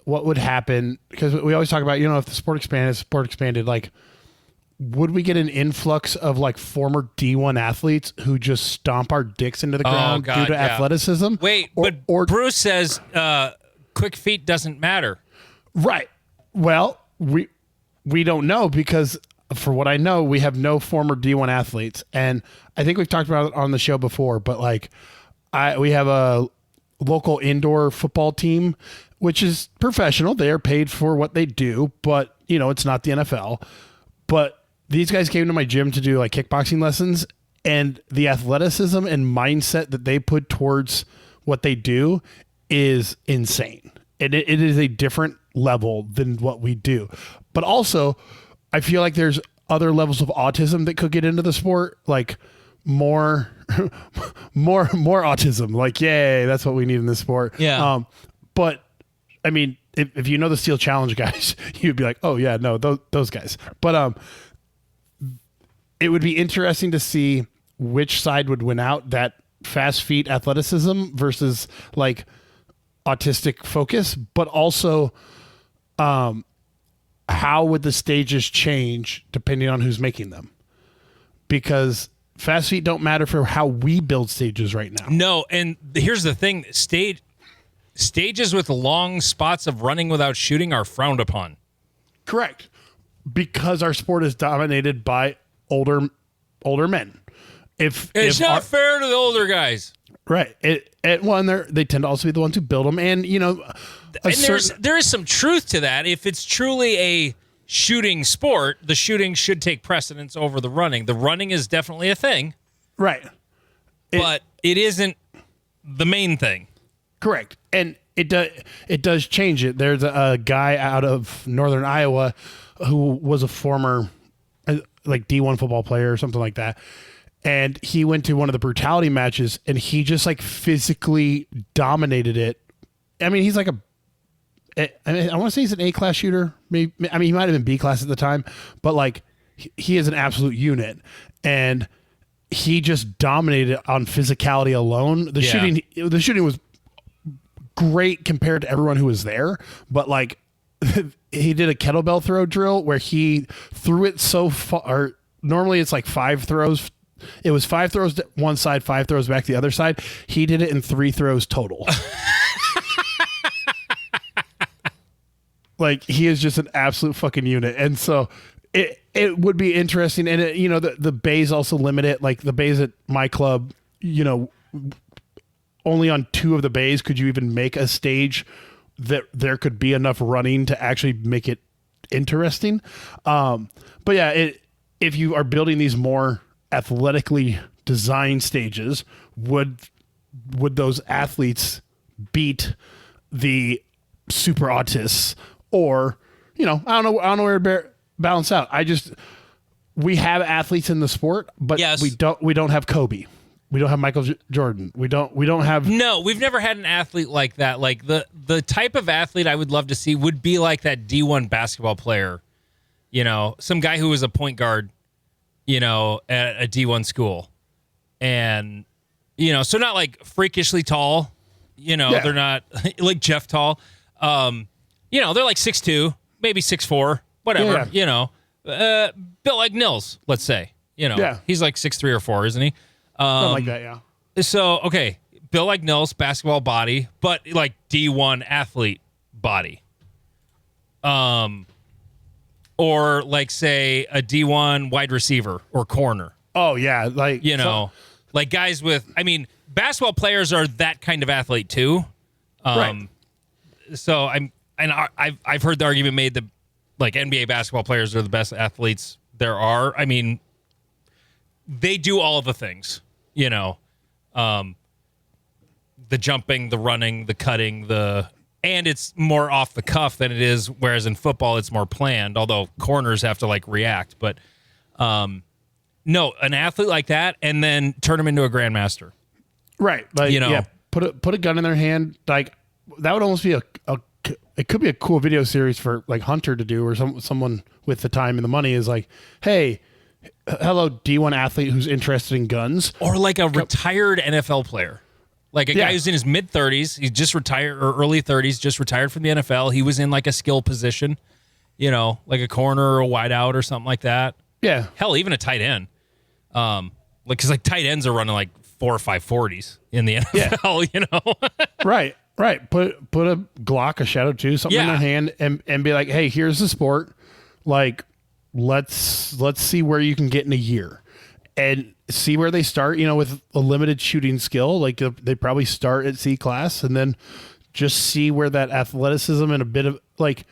what would happen, because we always talk about, if the sport expanded, like, would we get an influx of like former D1 athletes who just stomp our dicks into the ground due to athleticism? Wait, but Bruce says quick feet doesn't matter. Right. Well, we don't know, because for what I know, we have no former D1 athletes. And I think we've talked about it on the show before, but like we have a local indoor football team, which is professional. They are paid for what they do, but it's not the NFL. But these guys came to my gym to do like kickboxing lessons, and the athleticism and mindset that they put towards what they do is insane. It is a different level than what we do. But also, I feel like there's other levels of autism that could get into the sport, like more autism. Like, yay, that's what we need in this sport. Yeah. But I mean, if you know the Steel Challenge guys, you'd be like, oh yeah, no, those guys. But it would be interesting to see which side would win out, that fast feet athleticism versus like autistic focus, but also how would the stages change depending on who's making them? Because fast feet don't matter for how we build stages right now. No, and here's the thing. Stages with long spots of running without shooting are frowned upon. Correct. Because our sport is dominated by older men. It's not fair to the older guys. Right. They tend to also be the ones who build them. And, there is some truth to that. If it's truly a shooting sport, the shooting should take precedence over the running. The running is definitely a thing. Right. But it isn't the main thing. Correct. And it does change it. There's a guy out of northern Iowa who was a former like D1 football player or something like that. And he went to one of the brutality matches, and he just like physically dominated it. I mean, he's like I want to say he's an A-class shooter. Maybe, I mean, he might have been B-class at the time, but like he is an absolute unit, and he just dominated on physicality alone. The shooting was great compared to everyone who was there, but like he did a kettlebell throw drill where he threw it so far. Normally it's like 5 throws. It was 5 throws to one side, 5 throws back to the other side. He did it in 3 throws total. Like, he is just an absolute fucking unit. And so it would be interesting. And the bays also limit it. Like the bays at my club, only on 2 of the bays could you even make a stage that there could be enough running to actually make it interesting. But yeah, if you are building these more athletically designed stages, would those athletes beat the super autists? Or, I don't know where to balance out. We have athletes in the sport, but yes, we don't have Kobe. We don't have Michael Jordan. We don't have. No, we've never had an athlete like that. Like the type of athlete I would love to see would be like that D1 basketball player, some guy who was a point guard, at a D1 school. And, so not like freakishly tall, they're not like Jeff tall. They're like 6'2", maybe 6'4", whatever, built like Nils, let's say, he's like 6'3" or 4, isn't he? Something like that, yeah. So, okay, built like Nils, basketball body, but like D1 athlete body. Or like say a D1 wide receiver or corner. Oh yeah, like Like guys with, I mean, basketball players are that kind of athlete too. Right. So I've heard the argument made that like NBA basketball players are the best athletes there are. I mean, they do all of the things, you know, the jumping, the running, the cutting, and it's more off the cuff than it is. Whereas in football, it's more planned, although corners have to like react. But no, an athlete like that, and then turn them into a grandmaster. Right. Like, you know, yeah, put a gun in their hand. Like that would almost be it could be a cool video series for like Hunter to do, or someone with the time and the money is like, hey, hello, D1 athlete who's interested in guns. Or like a retired NFL player. Like a guy who's in his mid-30s, he's just retired, or early 30s, just retired from the NFL. He was in like a skill position, you know, like a corner or a wideout or something like that. Yeah. Hell, even a tight end. Because like tight ends are running like 4 or 5 40s in the NFL, you know? Right. Put a Glock, a Shadow 2, something in their hand and be like, hey, here's the sport. Like, let's see where you can get in a year. And see where they start, you know, with a limited shooting skill. Like they probably start at C class and then just see where that athleticism and a bit of like,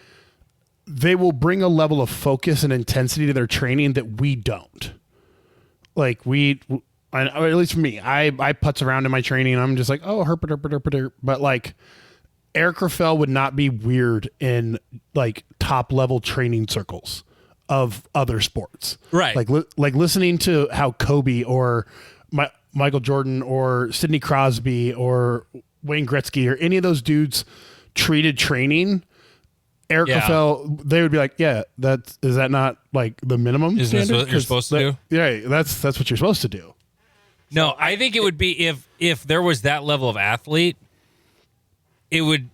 they will bring a level of focus and intensity to their training that we don't. Like or at least for me, I putz around in my training and I'm just like, oh, herp. But like Eric Raffel would not be weird in like top level training circles of other sports. Right. Like listening to how Kobe or Michael Jordan or Sidney Crosby or Wayne Gretzky or any of those dudes treated training, Eric Raffel, they would be like, yeah, is that not like the minimum Isn't standard? this what you're supposed to do? Yeah, that's what you're supposed to do. No, I think it would be if there was that level of athlete, it would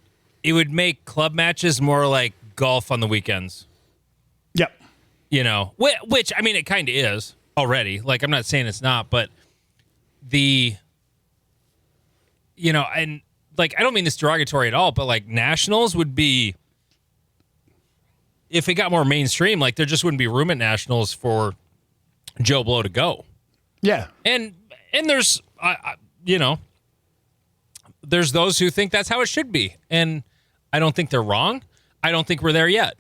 make club matches more like golf on the weekends. Yep. You know, which I mean, it kind of is already. Like, I'm not saying it's not, but and like, I don't mean this derogatory at all, but like nationals would be, if it got more mainstream, like there just wouldn't be room at nationals for Joe Blow to go. Yeah. And there's, there's those who think that's how it should be. And I don't think they're wrong. I don't think we're there yet.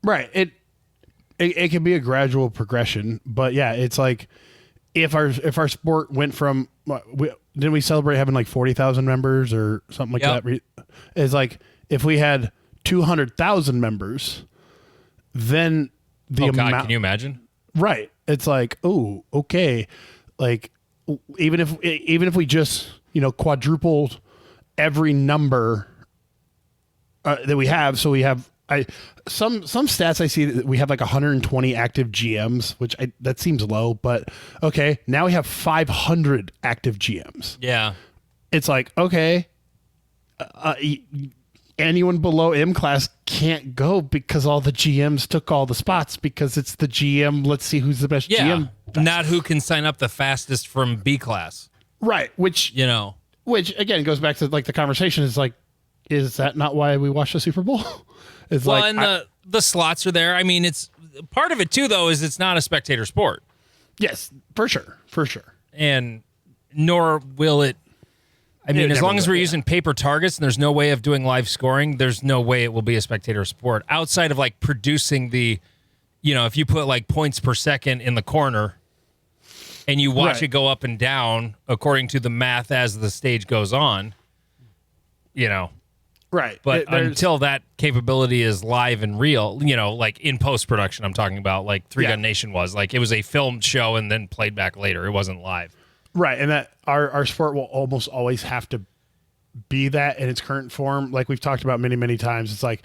Right. It can be a gradual progression, but yeah, it's like if our sport went from didn't we celebrate having like 40,000 members or something like that? It's like if we had 200,000 members, then the amount. God, can you imagine? Right. It's like, oh, okay. Like even if we just quadrupled every number that we have, so we have. Some stats I see that we have like 120 active GMs, which that seems low, but okay. Now we have 500 active GMs. Yeah. It's like, okay, anyone below M class can't go because all the GMs took all the spots because it's the GM. Let's see who's the best GM. Not who can sign up the fastest from B class. Right. Which again goes back to like the conversation is like, is that not why we watch the Super Bowl? It's the slots are there. I mean, it's part of it too, though, is it's not a spectator sport. Yes, for sure. And nor will it. I mean, as long as we're using paper targets and there's no way of doing live scoring, there's no way it will be a spectator sport outside of like producing the, if you put like points per second in the corner and you watch it go up and down according to the math as the stage goes on, Right. But until that capability is live and real, like in post-production, I'm talking about like Three Gun Nation was. Like it was a filmed show and then played back later. It wasn't live. Right. And that our sport will almost always have to be that in its current form. Like we've talked about many, many times. It's like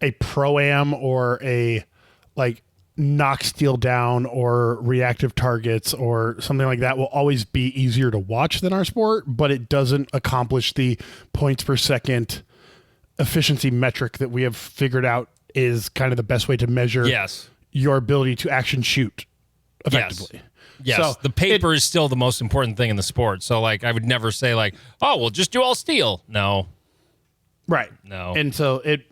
a Pro-Am or a like knock steel down or reactive targets or something like that will always be easier to watch than our sport, but it doesn't accomplish the points per second efficiency metric that we have figured out is kind of the best way to measure your ability to action shoot effectively. Yes. So the paper is still the most important thing in the sport. So like I would never say like, oh, we'll just do all steel. No. Right. No. And so it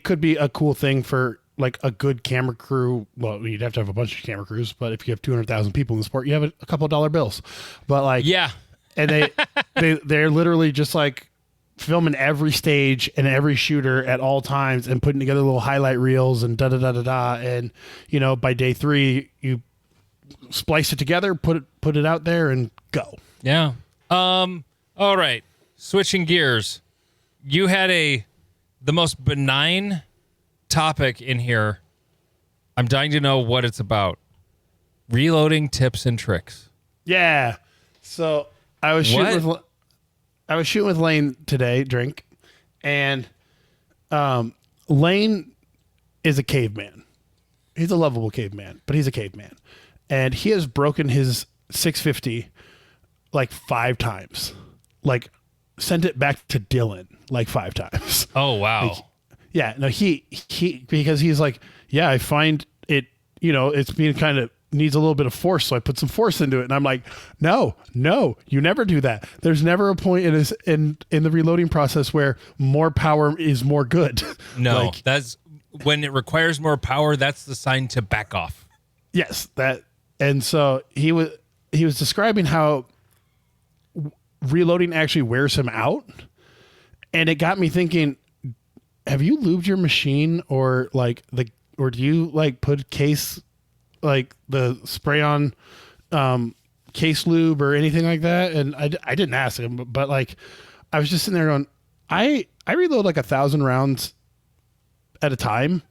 could be a cool thing for like a good camera crew, well, you'd have to have a bunch of camera crews, but if you have 200,000 people in the sport, you have a couple of dollar bills. But like, Yeah. and they're literally just like filming every stage and every shooter at all times and putting together little highlight reels and da da da da da. And you know, by day 3, you splice it together, put it out there, and go. Yeah. All right. Switching gears. You had the most benign topic in here. I'm dying to know what it's about. Reloading tips and tricks. Yeah. So I was shooting with Lane today, drink, and Lane is a caveman. He's a lovable caveman, but he's a caveman. And he has broken his 650 like 5 times. Like sent it back to Dylan like 5 times. Oh, wow. Like, yeah, no, he because he's like, yeah, I find it, you know, it's being kind of needs a little bit of force, so I put some force into it. And I'm like, no, you never do that. There's never a point in the reloading process where more power is more good. No, like, that's when it requires more power. That's the sign to back off. Yes, that. And so he was describing how reloading actually wears him out, and it got me thinking: have you lubed your machine, or do you like put case, like the spray on case lube or anything like that? And I didn't ask him, but like I was just sitting there going, I reload like 1,000 rounds at a time,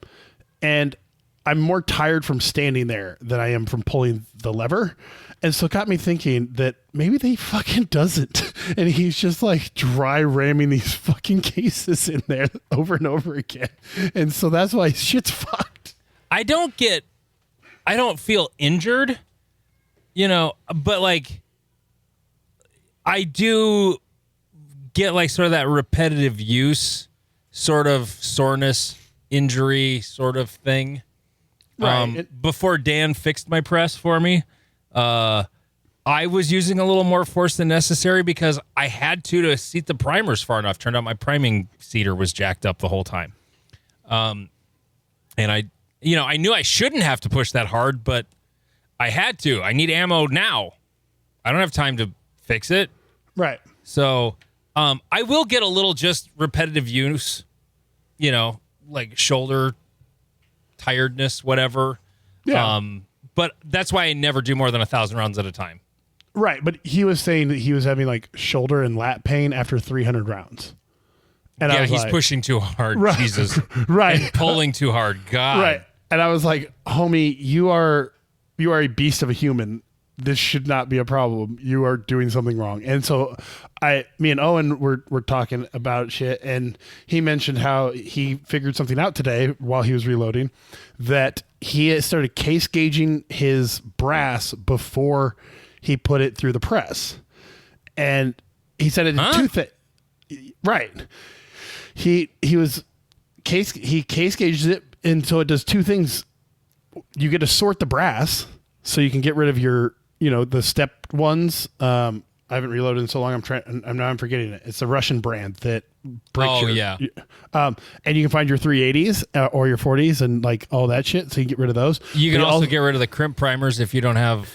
and I'm more tired from standing there than I am from pulling the lever. And so it got me thinking that maybe they fucking doesn't. And he's just like dry ramming these fucking cases in there over and over again. And so that's why shit's fucked. I don't feel injured, you know, but like I do get like sort of that repetitive use, sort of soreness, injury sort of thing. Right. Before Dan fixed my press for me, I was using a little more force than necessary because I had to seat the primers far enough. Turned out my priming seater was jacked up the whole time. And I knew I shouldn't have to push that hard, but I had to. I need ammo now. I don't have time to fix it. Right. So, I will get a little just repetitive use, you know, like shoulder tiredness, whatever. Yeah. But that's why I never do more than 1,000 rounds at a time. Right. But he was saying that he was having like shoulder and lat pain after 300 rounds. And yeah, I was he's like, pushing too hard. Right. Jesus. Right. And pulling too hard. God. Right. And I was like, homie, you are a beast of a human. This should not be a problem. You are doing something wrong. And so me and Owen were talking about shit, and he mentioned how he figured something out today while he was reloading, that he started case gauging his brass before he put it through the press. And he said it did 2 things. Right. He case gauges it, and so it does 2 things. You get to sort the brass so you can get rid of your, you know, the stepped ones. I haven't reloaded in so long. I'm forgetting it. It's a Russian brand that breaks yeah. And you can find your 380s or your 40s and like all that shit. So you can get rid of those. You can also get rid of the crimp primers if you don't have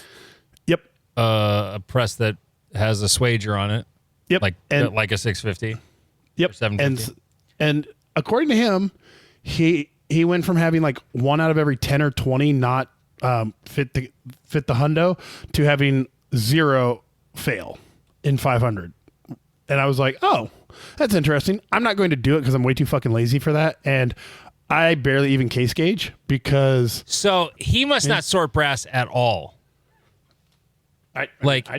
Yep. A press that has a swager on it. Yep. Like a 650. Yep. Or 750. And according to him, he went from having like 1 out of every 10 or 20 not fit the hundo to having 0 fail in 500. And I was like, oh, that's interesting. I'm not going to do it because I'm way too fucking lazy for that. And I barely even case gauge because... So he must not sort brass at all.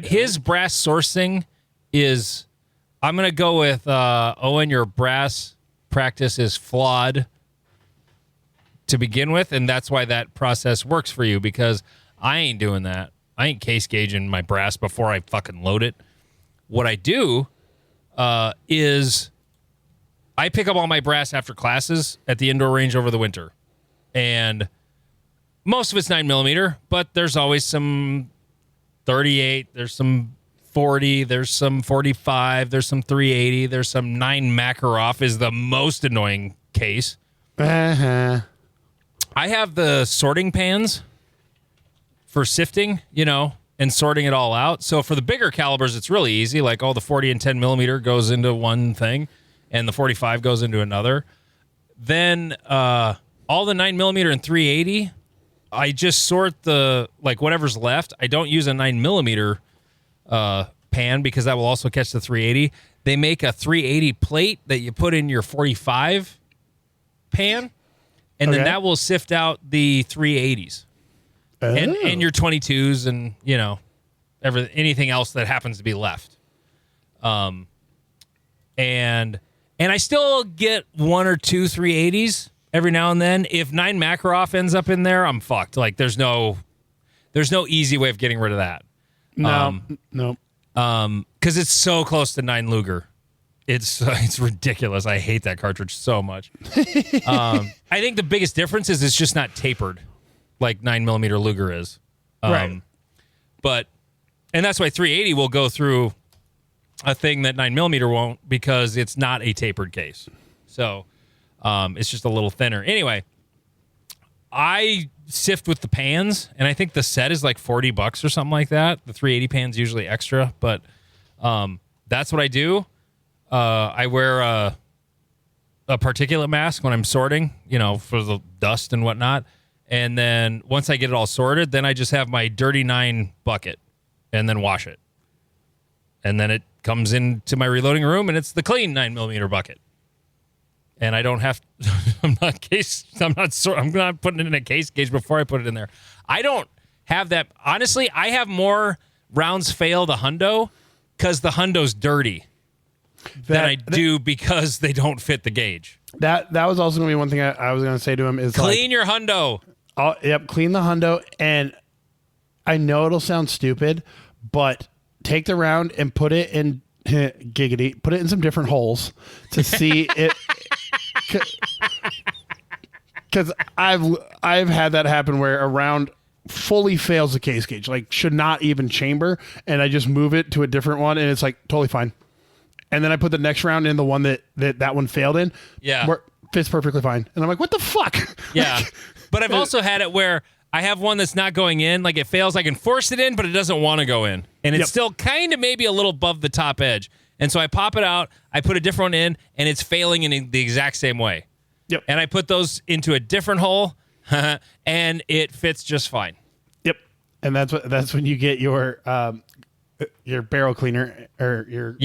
His brass sourcing is... I'm going to go with, Owen, your brass practice is flawed to begin with, and that's why that process works for you, because I ain't doing that. I ain't case gauging my brass before I fucking load it. What I do is I pick up all my brass after classes at the indoor range over the winter. And most of it's 9mm, but there's always some 38, there's some 40, there's some 45, there's some 380, there's some 9 Makarov is the most annoying case. Uh-huh. I have the sorting pans for sifting, and sorting it all out. So for the bigger calibers, it's really easy. Like all the 40 and 10 millimeter goes into one thing, and the 45 goes into another. Then all the 9 millimeter and 380, I just sort whatever's left. I don't use a 9 millimeter pan because that will also catch the 380. They make a 380 plate that you put in your 45 pan, and then that will sift out the 380s. And your 22s and, anything else that happens to be left. And I still get 1 or 2 380s every now and then. If 9 Makarov ends up in there, I'm fucked. Like there's no easy way of getting rid of that. No. Because it's so close to 9 Luger. It's ridiculous. I hate that cartridge so much. I think the biggest difference is it's just not tapered like 9 millimeter Luger is. Right. And that's why 380 will go through a thing that 9 millimeter won't, because it's not a tapered case. So it's just a little thinner. Anyway, I sift with the pans, and I think the set is like $40 or something like that. The 380 pan's usually extra, but that's what I do. I wear a particulate mask when I'm sorting, for the dust and whatnot. And then once I get it all sorted, then I just have my dirty 9 bucket and then wash it. And then it comes into my reloading room, and it's the clean 9 millimeter bucket. And I don't have, I'm not putting it in a case gauge before I put it in there. I don't have that. Honestly, I have more rounds fail the hundo because the hundo's dirty than I do because they don't fit the gauge. That was also going to be one thing I was going to say to him is clean your hundo. Clean the hundo. And I know it'll sound stupid, but take the round and put it in giggity, put it in some different holes to see it. Because I've had that happen where a round fully fails the case gauge, like should not even chamber, and I just move it to a different one, and it's like totally fine. And then I put the next round in the one that one failed in. Yeah, where fits perfectly fine. And I'm like, what the fuck? Yeah, but I've also had it where I have one that's not going in, like it fails. I can force it in, but it doesn't want to go in, and it's still kind of maybe a little above the top edge. And so I pop it out, I put a different one in, and it's failing in the exact same way. Yep. And I put those into a different hole, and it fits just fine. Yep. And that's when you get your barrel cleaner or your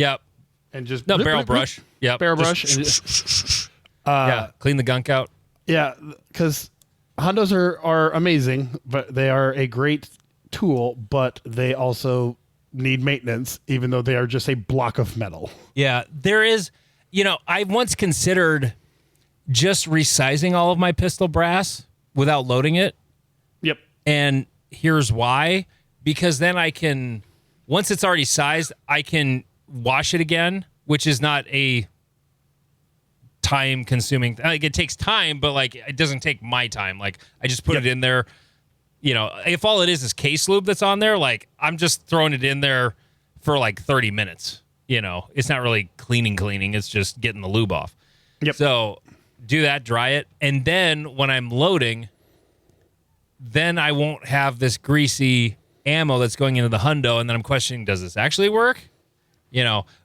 and just barrel brush. Yep. Barrel brush. And clean the gunk out. Yeah, because Hondos are amazing, but they are a great tool, but they also need maintenance, even though they are just a block of metal. Yeah, there is, I once considered just resizing all of my pistol brass without loading it. Yep. And here's why. Because then I can, once it's already sized, I can wash it again, which is not a time consuming. Like it takes time, but like it doesn't take my time. Like I just put it in there. If all it is case lube that's on there, like I'm just throwing it in there for like 30 minutes. It's not really cleaning. It's just getting the lube off. Yep. So do that, dry it. And then when I'm loading, then I won't have this greasy ammo that's going into the hundo. And then I'm questioning, does this actually work?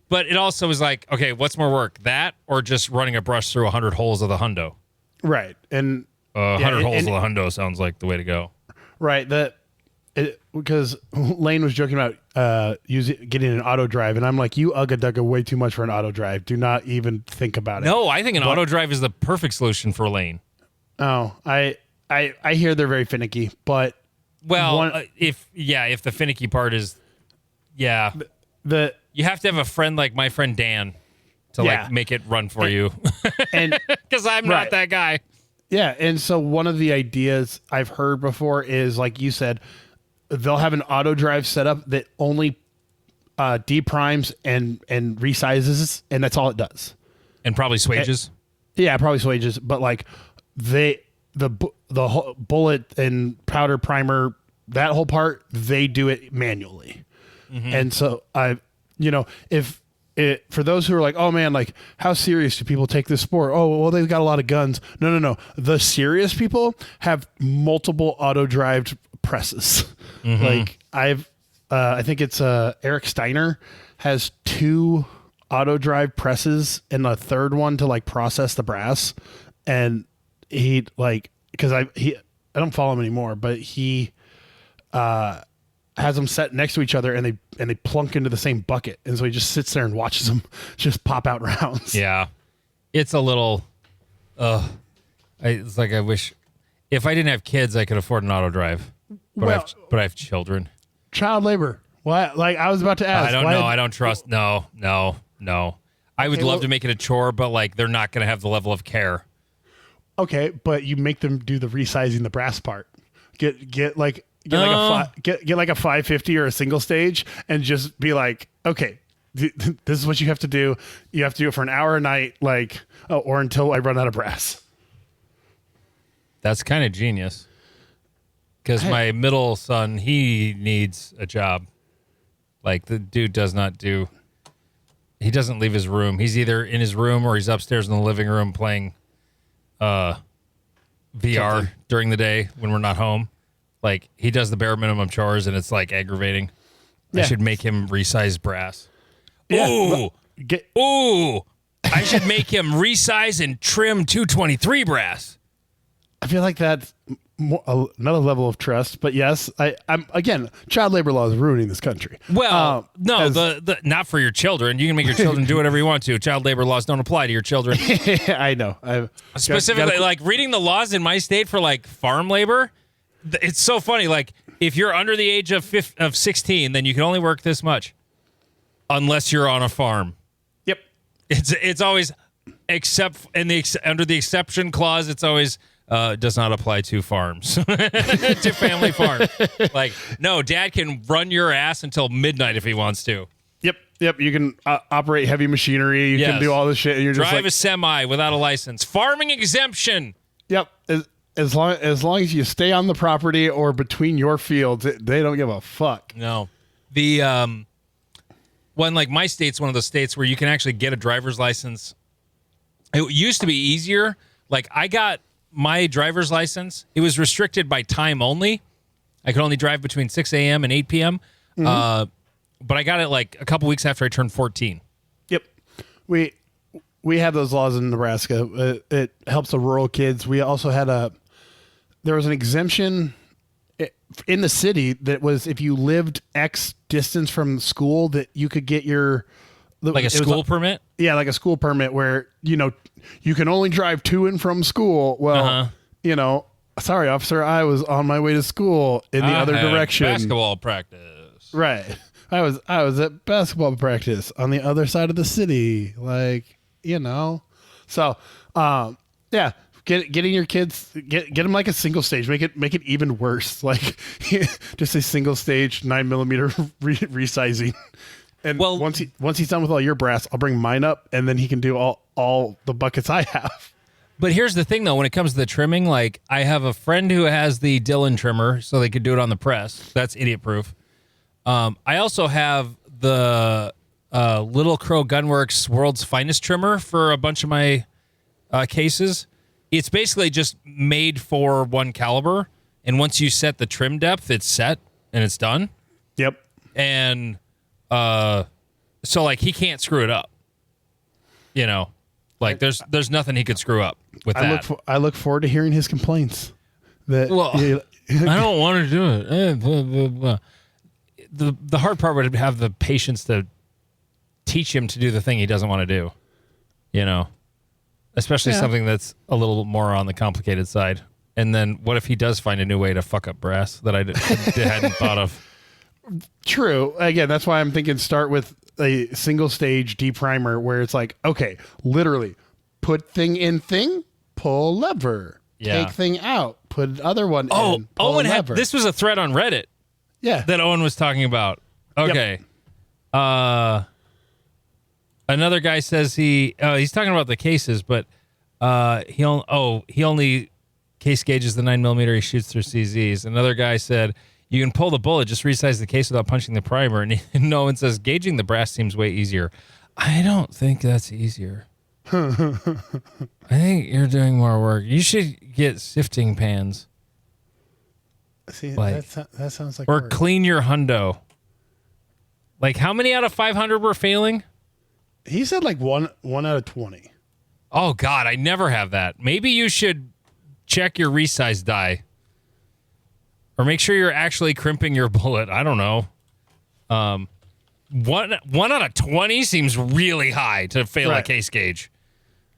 But it also is like, okay, what's more work, that or just running a brush through 100 holes of the hundo? Right. And 100 holes of the hundo sounds like the way to go. Right, because Lane was joking about getting an auto drive, and I'm like, you ugga dugga way too much for an auto drive. Do not even think about it. No, I think an auto drive is the perfect solution for Lane. Oh, I hear they're very finicky, but if the finicky part is, you have to have a friend like my friend Dan to like make it run for you, and because I'm not that guy. Yeah, and so one of the ideas I've heard before is, like you said, they'll have an auto drive setup that only deprimes and resizes, and that's all it does. And probably swages. Probably swages, but like the whole bullet and powder primer, that whole part, they do it manually. Mm-hmm. And so if for those who are like, oh man, like how serious do people take this sport? Oh, well, they've got a lot of guns. No. The serious people have multiple auto drive presses. Like I think it's Eric Steiner has 2 auto drive presses and a third one to like process the brass. And he like, because I don't follow him anymore, but he has them set next to each other and they plunk into the same bucket. And so he just sits there and watches them just pop out rounds. Yeah. It's a little, it's like I wish if I didn't have kids, I could afford an auto drive, but I have children. Child labor. What? Like I was about to ask. I don't know. I don't trust. No. I would love to make it a chore, but like they're not going to have the level of care. Okay. But you make them do the resizing the brass part. Get like a 550 or a single stage and just be like, okay, this is what you have to do. You have to do it for an hour a night, like, or until I run out of brass. That's kind of genius. Because my middle son, he needs a job. Like the dude he doesn't leave his room. He's either in his room or he's upstairs in the living room playing VR during the day when we're not home. Like, he does the bare minimum chores, and it's, like, aggravating. Yeah. I should make him resize brass. Yeah. Ooh! I should make him resize and trim 223 brass. I feel like that's another level of trust. But, yes, I'm again, child labor law is ruining this country. Well, no, not for your children. You can make your children do whatever you want to. Child labor laws don't apply to your children. I know. Specifically, like, reading the laws in my state for, like, farm labor... It's so funny. Like, if you're under the age of 16, then you can only work this much, unless you're on a farm. Yep. It's always except under the exception clause. It's always does not apply to farms, to family farms. Like, no, dad can run your ass until midnight if he wants to. Yep. You can operate heavy machinery. You can do all this shit. And you're drive just like, a semi without a license. Farming exemption. Yep. As long as you stay on the property or between your fields, they don't give a fuck. No. The one, like, my state's one of the states where you can actually get a driver's license. It used to be easier. Like, I got my driver's license. It was restricted by time only. I could only drive between 6 a.m. and 8 p.m. But I got it like a couple weeks after I turned 14. Yep. We have those laws in Nebraska. It helps the rural kids. We also had there was an exemption in the city that was if you lived X distance from school that you could get like a school permit. Yeah, like a school permit where you can only drive to and from school. Well, sorry, officer, I was on my way to school in the other direction. Basketball practice. Right. I was at basketball practice on the other side of the city. Like, so yeah. Getting your kids, get them like a single stage, make it even worse. Like just a single stage 9mm resizing. And once he's done with all your brass, I'll bring mine up and then he can do all the buckets I have. But here's the thing though, when it comes to the trimming, like I have a friend who has the Dillon trimmer so they could do it on the press. That's idiot proof. I also have the Little Crow Gunworks World's Finest trimmer for a bunch of my cases. It's basically just made for one caliber, and once you set the trim depth, it's set and it's done. Yep. And so like he can't screw it up. Like there's nothing he could screw up with that. I look forward to hearing his complaints. I don't want to do it. The hard part would have the patience to teach him to do the thing he doesn't want to do. Especially something that's a little more on the complicated side. And then what if he does find a new way to fuck up brass that I hadn't thought of? True. Again, that's why I'm thinking start with a single stage deprimer where it's like, okay, literally put thing in thing, pull lever, take thing out, put other one in, pull Owen lever. This was a thread on Reddit. Yeah. That Owen was talking about. Okay. Yep. Another guy says he's talking about the cases, but he only case gauges the 9mm he shoots through CZs. Another guy said you can pull the bullet, just resize the case without punching the primer. And no one says gauging the brass seems way easier. I don't think that's easier. I think you're doing more work. You should get sifting pans. See, Like, that sounds like or work. clean your hundo. Like, how many out of 500 were failing? He said like one out of 20. Oh, God, I never have that. Maybe you should check your resize die. Or make sure you're actually crimping your bullet. I don't know. One out of 20 seems really high to fail a Right. case gauge.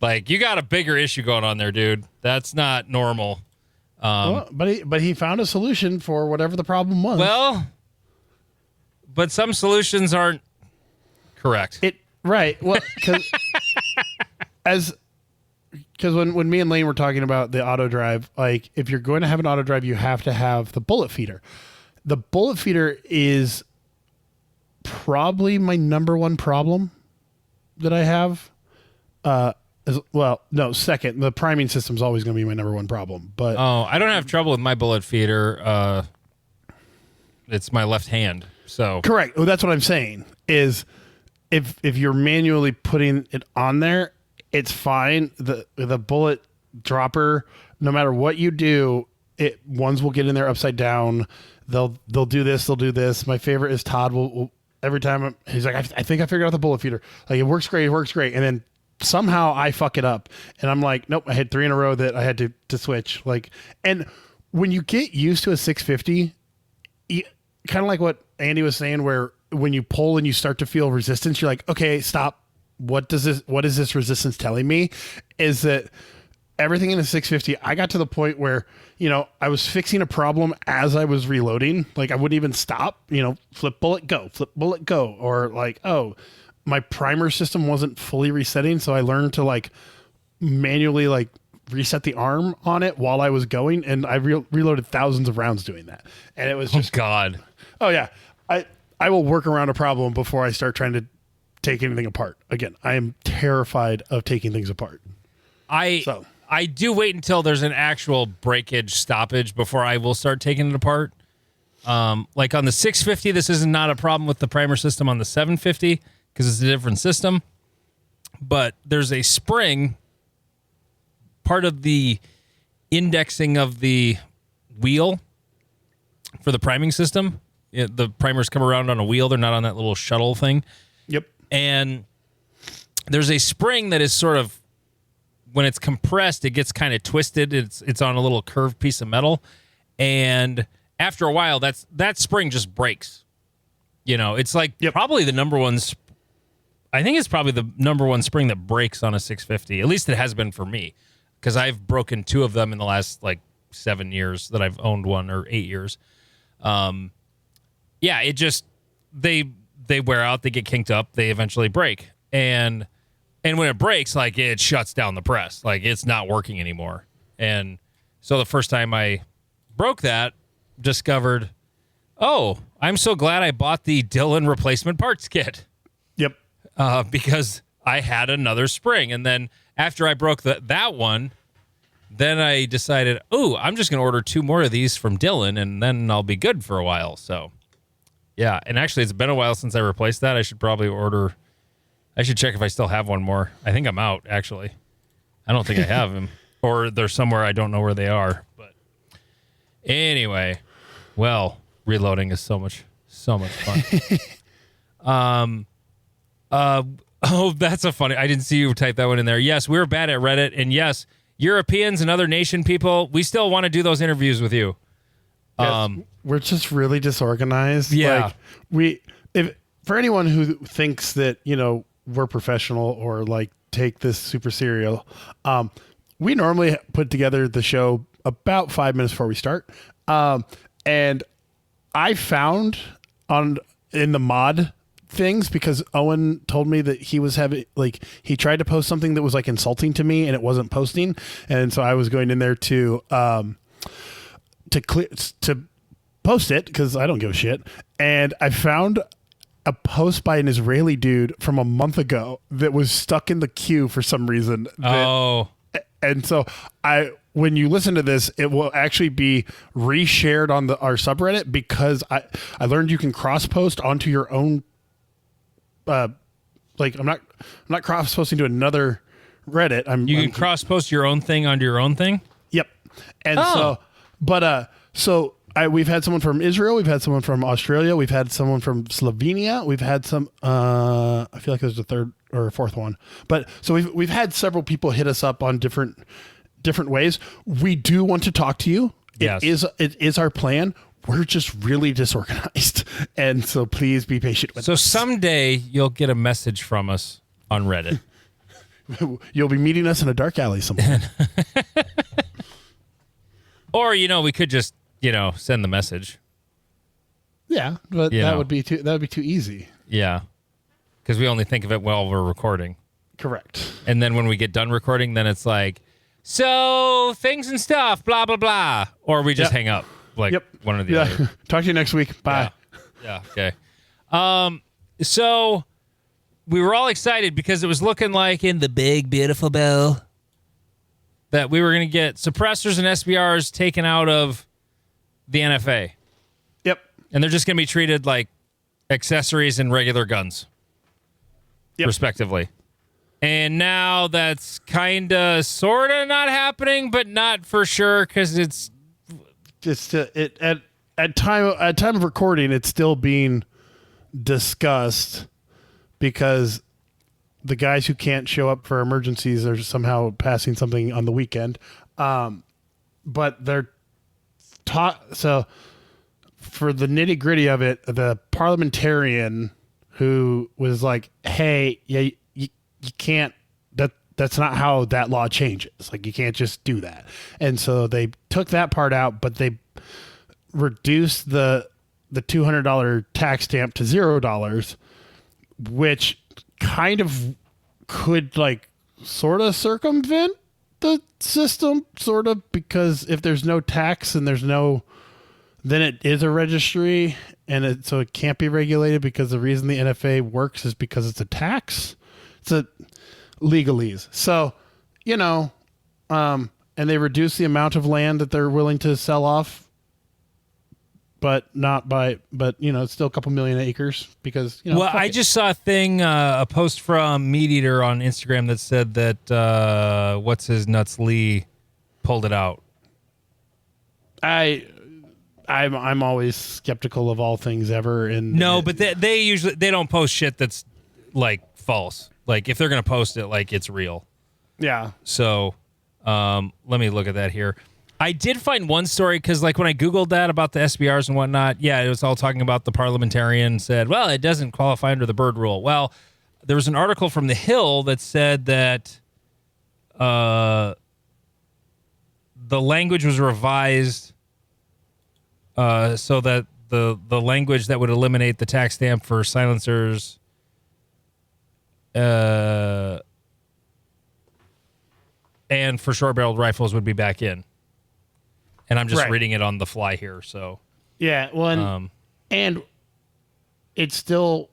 Like, you got a bigger issue going on there, dude. That's not normal. Well, but he found a solution for whatever the problem was. Well, but some solutions aren't correct. Right. Well, because when me and Lane were talking about the auto drive, like if you're going to have an auto drive, you have to have the bullet feeder. The bullet feeder is probably my number one problem that I have. Second, the priming system is always going to be my number one problem. But I don't have trouble with my bullet feeder. It's my left hand. So correct. Well, that's what I'm saying is if you're manually putting it on there, it's fine. The bullet dropper, no matter what you do, ones will get in there upside down. They'll do this. They'll do this. My favorite is Todd will every time he's like, I think I figured out the bullet feeder. Like it works great. And then somehow I fuck it up and I'm like, nope, I had 3 in a row that I had to switch. Like, and when you get used to a 650, kind of like what Andy was saying, where when you pull and you start to feel resistance, you're like, okay, stop. What is this resistance telling me? Is that everything in a 650, I got to the point where, I was fixing a problem as I was reloading. Like I wouldn't even stop, flip bullet, go, or like, oh, my primer system wasn't fully resetting. So I learned to like manually like reset the arm on it while I was going. And I reloaded thousands of rounds doing that. And it was just, God. Oh yeah. I will work around a problem before I start trying to take anything apart. Again, I am terrified of taking things apart. I do wait until there's an actual breakage stoppage before I will start taking it apart. Like on the 650, this is not a problem with the primer system on the 750 because it's a different system. But there's a spring, part of the indexing of the wheel for the priming system. The primers come around on a wheel. They're not on that little shuttle thing. Yep. And there's a spring that is sort of, when it's compressed, it gets kind of twisted. It's on a little curved piece of metal. And after a while, that spring just breaks. It's like probably the number one. I think it's probably the number one spring that breaks on a 650. At least it has been for me, because I've broken 2 of them in the last like 7 years that I've owned one, or 8 years. Yeah, it just they wear out, they get kinked up, they eventually break. And when it breaks, like it shuts down the press. Like it's not working anymore. And so the first time I broke that, discovered, oh, I'm so glad I bought the Dillon replacement parts kit. Yep. Because I had another spring. And then after I broke that one, then I decided, oh, I'm just going to order 2 more of these from Dillon, and then I'll be good for a while. So, yeah. And actually, it's been a while since I replaced that. I should probably I should check if I still have one more. I think I'm out, actually. I don't think I have them. Or they're somewhere I don't know where they are. But anyway, well, reloading is so much fun. Oh, that's a funny. I didn't see you type that one in there. Yes, we're bad at Reddit, and yes, Europeans and other nation people, we still want to do those interviews with you. Yes, we're just really disorganized. Yeah. Like for anyone who thinks that, we're professional or like take this super serial, we normally put together the show about 5 minutes before we start. And I found in the mod things, because Owen told me that he was having, like, he tried to post something that was like insulting to me and it wasn't posting. And so I was going in there to post it, because I don't give a shit. And I found a post by an Israeli dude from a month ago that was stuck in the queue for some reason. And so when you listen to this, it will actually be reshared on our subreddit, because I learned you can cross post onto your own like I'm not cross-posting to another Reddit. I'm can cross-post your own thing onto your own thing? Yep. And we've had someone from Israel, we've had someone from Australia, we've had someone from Slovenia, we've had some I feel like there's a third or a fourth one. But so we've had several people hit us up on different ways. We do want to talk to you. Yes. It is our plan. We're just really disorganized. And so please be patient with us. So someday you'll get a message from us on Reddit. You'll be meeting us in a dark alley somewhere. Or, we could just, send the message. Yeah, but that would be too easy. Yeah. Because we only think of it while we're recording. Correct. And then when we get done recording, then it's like, so things and stuff, blah, blah, blah. Or we just hang up. Like one or the other. Talk to you next week. Bye. Yeah. Okay. So we were all excited because it was looking like in the big, beautiful bill that we were going to get suppressors and SBRs taken out of the NFA. Yep. And they're just going to be treated like accessories and regular guns, respectively. And now that's kind of, sort of not happening, but not for sure because it's just at time of recording, it's still being discussed because the guys who can't show up for emergencies are somehow passing something on the weekend. But they're taught. So for the nitty gritty of it, the parliamentarian who was like, "Hey, yeah, you can't. That's not how that law changes. Like, you can't just do that." And so they took that part out, but they reduced the $200 tax stamp to $0, which kind of could like sort of circumvent the system, sort of, because if there's no tax and then it is a registry, and so it can't be regulated because the reason the NFA works is because it's a tax. It's a legalese. So, and they reduce the amount of land that they're willing to sell off, but it's still a couple million acres because, I just saw a post from Meat Eater on Instagram that said that, what's his nuts Lee pulled it out. I'm always skeptical of all things ever. But they usually, they don't post shit that's like false. Like, if they're going to post it, like, it's real. Yeah. So, let me look at that here. I did find one story, because, like, when I Googled that about the SBRs and whatnot, it was all talking about the parliamentarian said, well, it doesn't qualify under the bird rule. Well, there was an article from The Hill that said that the language was revised so that the language that would eliminate the tax stamp for silencers and for short-barreled rifles would be back in. And I'm just reading it on the fly here, so. Yeah, well, and it's still,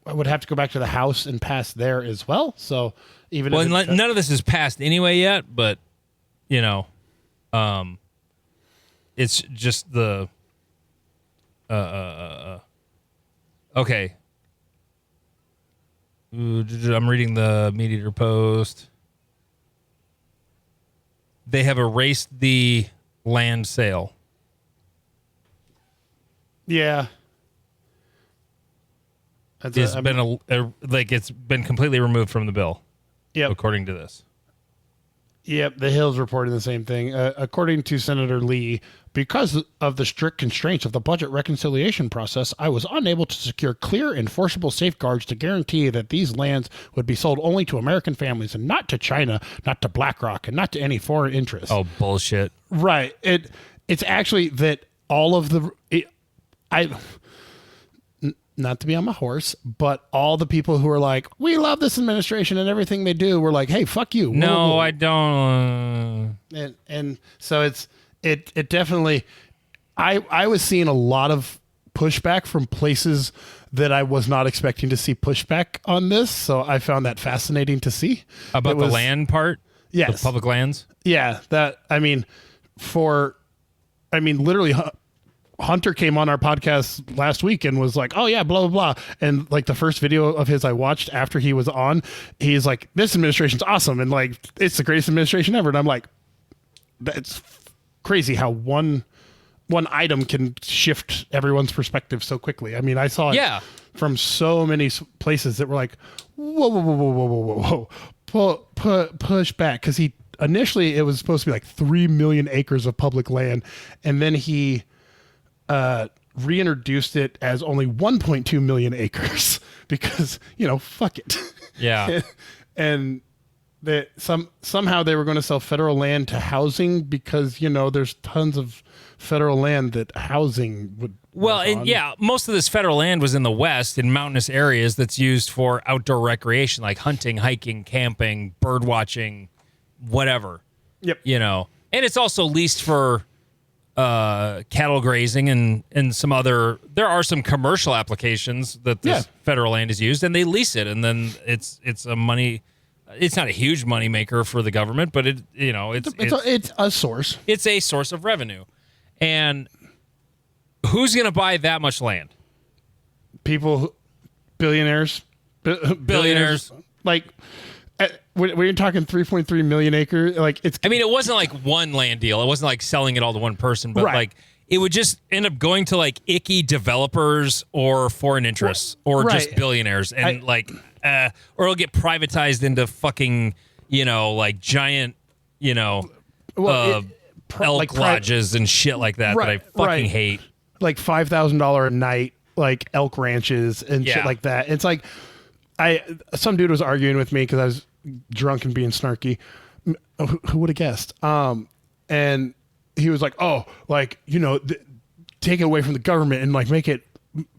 I would have to go back to the House and pass there as well, so even if none of this is passed anyway yet, but, it's just the, okay. I'm reading the Meat Eater post. They have erased the land sale. Yeah. It's been completely removed from the bill. Yep. According to this. Yep, the Hill's reporting the same thing. According to Senator Lee, because of the strict constraints of the budget reconciliation process, I was unable to secure clear, enforceable safeguards to guarantee that these lands would be sold only to American families and not to China, not to BlackRock, and not to any foreign interests. Oh, bullshit. Right. It's actually that all of the... not to be on my horse, but all the people who are like, we love this administration and everything they do, we're like, hey, fuck you. No, I don't. And so it definitely, I was seeing a lot of pushback from places that I was not expecting to see pushback on this. So I found that fascinating to see. About the land part? Yes. The public lands? Yeah. Literally Hunter came on our podcast last week and was like, oh yeah, blah, blah, blah. And like the first video of his I watched after he was on, he's like, this administration's awesome. And like, it's the greatest administration ever. And I'm like, that's crazy how one item can shift everyone's perspective so quickly. I mean, I saw it from so many places that were like, whoa, whoa, whoa, whoa, whoa, whoa, whoa, push back. Cause initially it was supposed to be like 3 million acres of public land. And then he, reintroduced it as only 1.2 million acres because, fuck it. Yeah. and that somehow they were going to sell federal land to housing because, there's tons of federal land that housing would. Well, and most of this federal land was in the West in mountainous areas that's used for outdoor recreation, like hunting, hiking, camping, bird watching, whatever. Yep. And it's also leased for cattle grazing and some other. There are some commercial applications that this federal land is used, and they lease it, and then it's a money. It's not a huge money maker for the government, but it's a source. It's a source of revenue, and who's going to buy that much land? People, billionaires, billionaires. Like when you're talking 3.3 million acres, like it's. I mean, it wasn't like one land deal. It wasn't like selling it all to one person, but like it would just end up going to like icky developers or foreign interests or just billionaires, and or it'll get privatized into fucking like giant elk lodges and shit like that that I fucking hate. Like $5,000 a night, like elk ranches and shit like that. It's like some dude was arguing with me because I was drunk and being snarky. Who would have guessed? And he was like, "Oh, like take it away from the government and like make it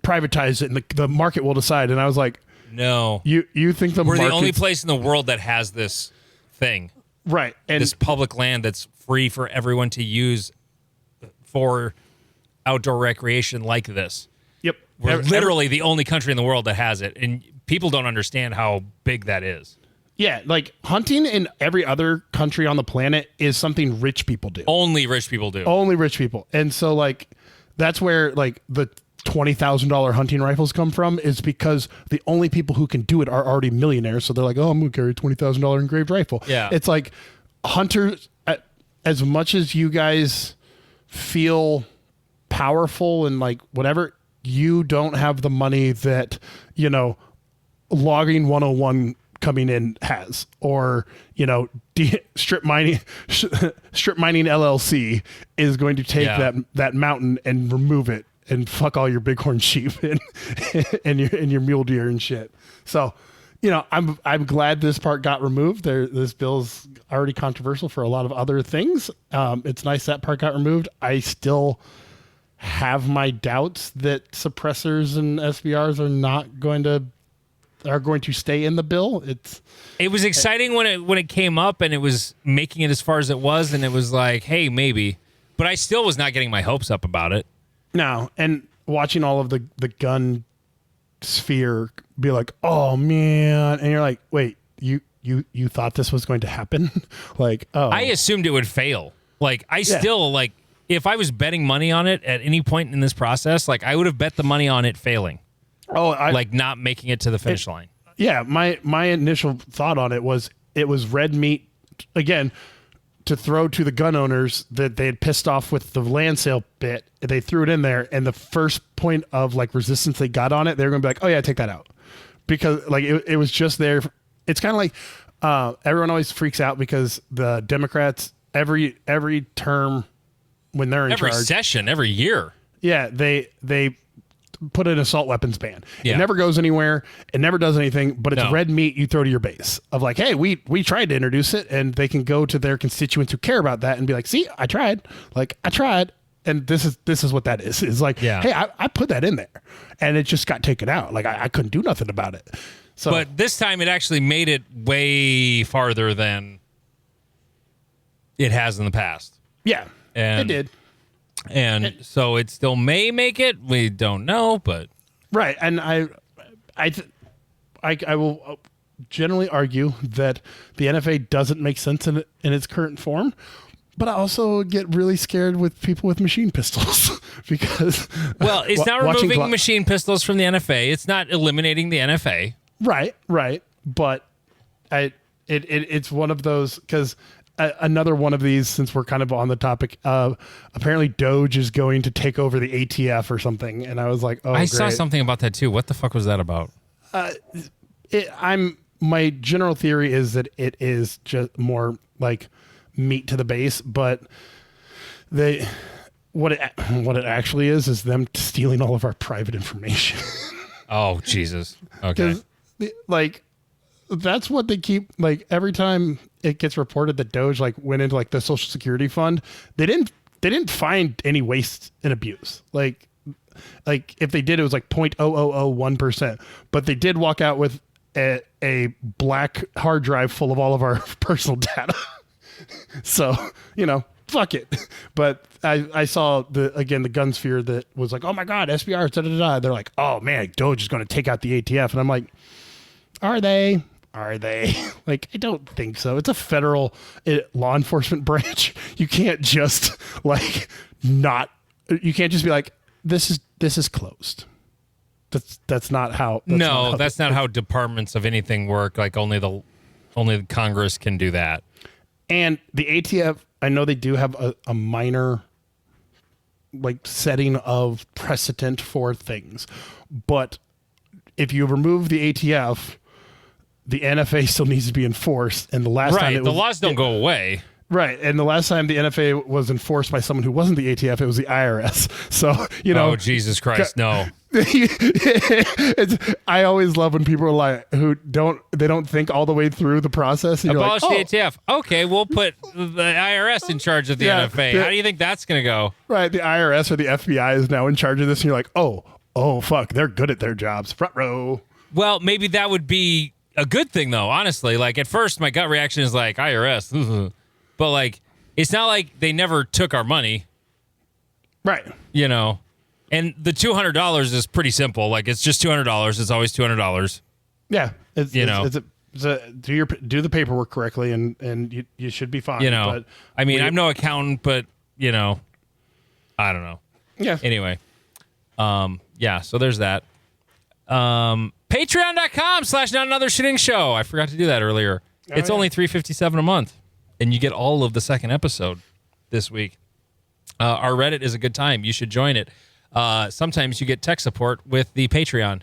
privatize it, and the market will decide." And I was like, "No, you think we're the only place in the world that has this thing, right? And this public land that's free for everyone to use for outdoor recreation like this." Yep, we're literally the only country in the world that has it, and people don't understand how big that is. Yeah, like hunting in every other country on the planet is something rich people do. Only rich people do. Only rich people. And so like that's where like the $20,000 hunting rifles come from, is because the only people who can do it are already millionaires. So they're like, "Oh, I'm going to carry a $20,000 engraved rifle." Yeah. It's like hunters, as much as you guys feel powerful and like whatever, you don't have the money that, logging 101 coming in has, or strip mining LLC is going to take that mountain and remove it and fuck all your bighorn sheep and your mule deer and shit. So I'm glad this part got removed. This bill's already controversial for a lot of other things. It's nice that part got removed. I still have my doubts that suppressors and SBRs are going to stay in the bill. It was exciting when it came up and it was making it as far as it was, and it was like, hey, maybe. But I still was not getting my hopes up about it. No, and watching all of the gun sphere be like, oh man, and you're like, wait, you thought this was going to happen? Like, oh, I assumed it would fail. Like, I still like, if I was betting money on it at any point in this process, like I would have bet the money on it failing. Oh, like not making it to the finish line. Yeah, my initial thought on it was red meat again to throw to the gun owners that they had pissed off with the land sale bit. They threw it in there, and the first point of like resistance they got on it, they were going to be like, "Oh yeah, take that out," because like it was just there. It's kind of like everyone always freaks out because the Democrats every term when they're in charge, every session, every year, they put an assault weapons ban. Yeah. It never goes anywhere. It never does anything, but it's red meat you throw to your base of like, hey, we tried to introduce it, and they can go to their constituents who care about that and be like, see, I tried. Like, I tried. And this is what that is. It's like, hey, I put that in there, and it just got taken out. Like, I couldn't do nothing about it. So, but this time it actually made it way farther than it has in the past. Yeah, it did. And so it still may make it. We don't know, but right. And I will generally argue that the NFA doesn't make sense in its current form, But I also get really scared with people with machine pistols because. Well, it's not removing machine pistols from the NFA. It's not eliminating the NFA. Right. But it's one of those because another one of these, since we're kind of on the topic, apparently Doge is going to take over the ATF or something. And I was like, oh, I great. saw something about that too. What the fuck was that about? My general theory is that it is just more like meat to the base, but what it actually is them stealing all of our private information. Oh, Jesus. Okay. Like that's what they keep, like every time it gets reported that Doge like went into like the Social Security fund, they didn't find any waste and abuse. Like if they did, it was like 0.0001%, but they did walk out with a black hard drive full of all of our personal data. So, fuck it. But I saw the gun sphere that was like, oh my God, SBR, da da da. They're like, oh man, Doge is going to take out the ATF. And I'm like, are they? Like, I don't think so. It's a federal law enforcement branch. You can't just you can't just be like, this is closed. That's not how. That's not how departments of anything work. Like only Congress can do that. And the ATF, I know they do have a minor like setting of precedent for things, but if you remove the ATF, the NFA still needs to be enforced. And the last time the laws don't go away. Right. And the last time the NFA was enforced by someone who wasn't the ATF, it was the IRS. So, Oh, Jesus Christ, no. I always love when people are like, they don't think all the way through the process. And abolish you're like, the ATF. Okay, we'll put the IRS in charge of the NFA. How do you think that's going to go? Right. The IRS or the FBI is now in charge of this. And you're like, oh, fuck. They're good at their jobs. Front row. Well, maybe that would be a good thing, though, honestly. Like, at first, my gut reaction is like, IRS. But, like, it's not like they never took our money. Right. And the $200 is pretty simple. Like, it's just $200. It's always $200. Yeah. Do the paperwork correctly, and you should be fine. But I'm no accountant, but, I don't know. Yeah. Anyway. So there's that. Patreon.com/Not Another Shitting Show. I forgot to do that earlier. It's only $3.57 a month. And you get all of the second episode this week. Our Reddit is a good time. You should join it. Sometimes you get tech support with the Patreon.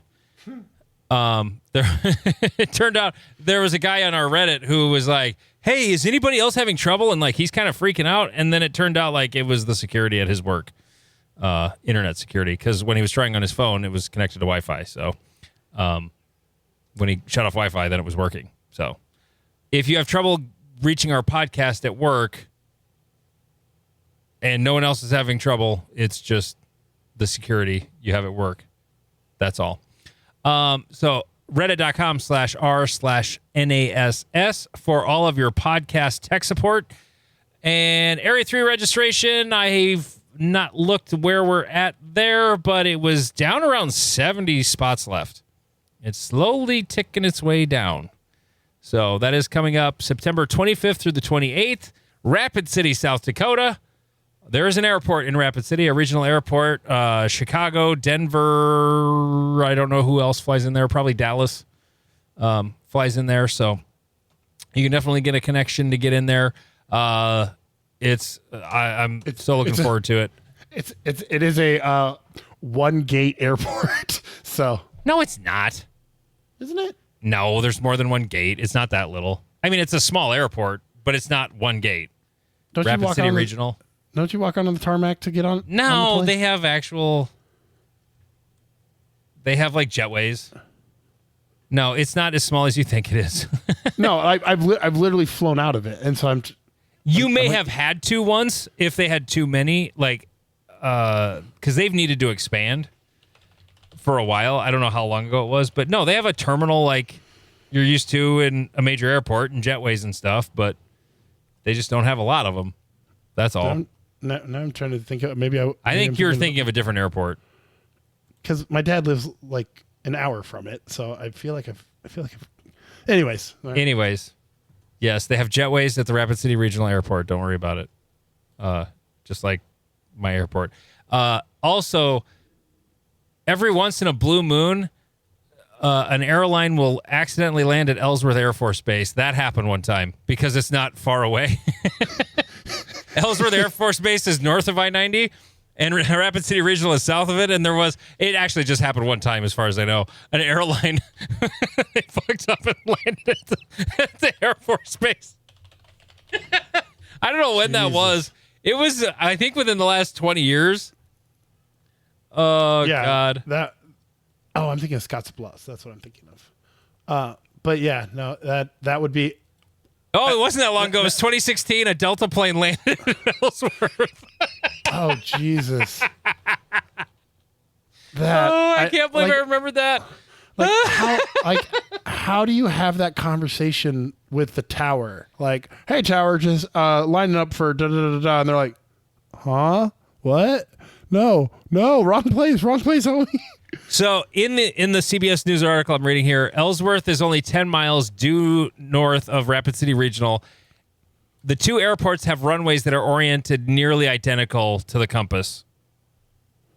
It turned out there was a guy on our Reddit who was like, hey, is anybody else having trouble? And like he's kind of freaking out. And then it turned out like it was the security at his work, internet security. Because when he was trying on his phone, it was connected to Wi-Fi. So when he shut off Wi-Fi, then it was working. So if you have trouble reaching our podcast at work and no one else is having trouble, it's just the security you have at work. That's all. So reddit.com/r/NASS for all of your podcast tech support. And Area 3 registration, I've not looked where we're at there, but it was down around 70 spots left. It's slowly ticking its way down. So that is coming up September 25th through the 28th. Rapid City, South Dakota. There is an airport in Rapid City, a regional airport. Chicago, Denver. I don't know who else flies in there. Probably Dallas flies in there. So you can definitely get a connection to get in there. I'm so looking forward to it. It is a one gate airport. So no, it's not. Isn't it? No, there's more than one gate. It's not that little. I mean, it's a small airport, but it's not one gate. Rapid City Regional. Don't you walk onto the tarmac to get on? No, they have actual. They have like jetways. No, it's not as small as you think it is. No, I've literally flown out of it, and so You may have had to once if they had too many, like, because they've needed to expand for a while. I don't know how long ago it was, but no, they have a terminal like you're used to in a major airport and jetways and stuff, but they just don't have a lot of them. That's all. Now I'm trying to think of maybe I think you're thinking of a different airport because my dad lives like an hour from it, so I feel like I've. Anyways, yes, they have jetways at the Rapid City Regional Airport. Don't worry about it. just like my airport. Also, every once in a blue moon, an airline will accidentally land at Ellsworth Air Force Base. That happened one time because it's not far away. Ellsworth Air Force Base is north of I-90, and Rapid City Regional is south of it. And it actually just happened one time, as far as I know. An airline, they fucked up and landed at the Air Force Base. I don't know when that was. It was, I think, within the last 20 years. Oh, yeah, God. I'm thinking of Scotts Bluff. That's what I'm thinking of. But yeah, no, that would be. Oh, it wasn't that long ago. It was 2016. A Delta plane landed in Ellsworth. Oh, Jesus. I can't believe I remembered that. How do you have that conversation with the tower? Like, hey, tower, just lining up for da-da-da-da. And they're like, huh? What? No, wrong place. So in the CBS News article I'm reading here, Ellsworth is only 10 miles due north of Rapid City Regional. The two airports have runways that are oriented nearly identical to the compass.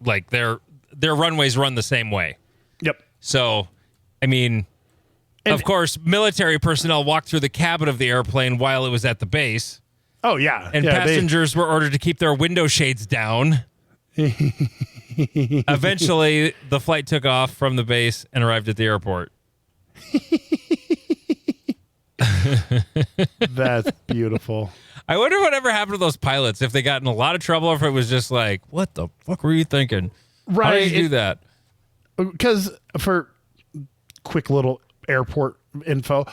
Like their runways run the same way. Yep. So, I mean, of course, military personnel walked through the cabin of the airplane while it was at the base. Oh, yeah. And passengers were ordered to keep their window shades down. Eventually, the flight took off from the base and arrived at the airport. That's beautiful. I wonder whatever happened to those pilots, if they got in a lot of trouble or if it was just like, what the fuck were you thinking? Right. How did you do that? Because for quick little airport info,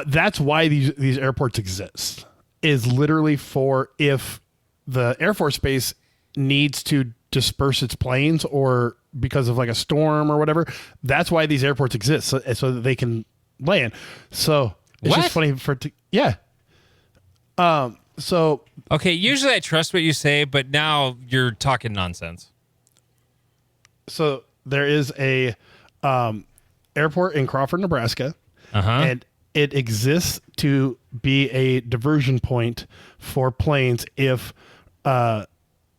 that's why these airports exist, is literally for if the Air Force Base needs to disperse its planes or because of like a storm or whatever. That's why these airports exist, so that they can land. So it's just funny yeah. So okay, usually I trust what you say, but now you're talking nonsense. So there is a airport in Crawford, Nebraska, and it exists to be a diversion point for planes if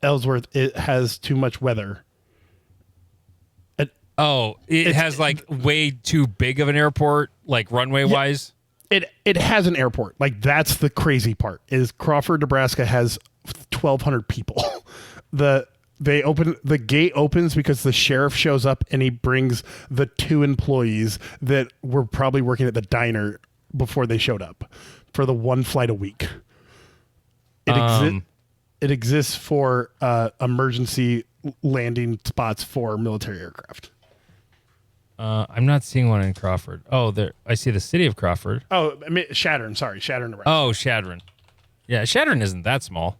Ellsworth has too much weather. It has like way too big of an airport, like runway wise. It has an airport. Like that's the crazy part. Is Crawford, Nebraska has 1,200 people. The gate opens because the sheriff shows up and he brings the two employees that were probably working at the diner before they showed up for the one flight a week. It exists for emergency landing spots for military aircraft. I'm not seeing one in Crawford. Oh, there. I see the city of Crawford. Oh, I mean, Shadron. Sorry, Shadron, Nebraska. Oh, Shadron. Yeah, Shadron isn't that small.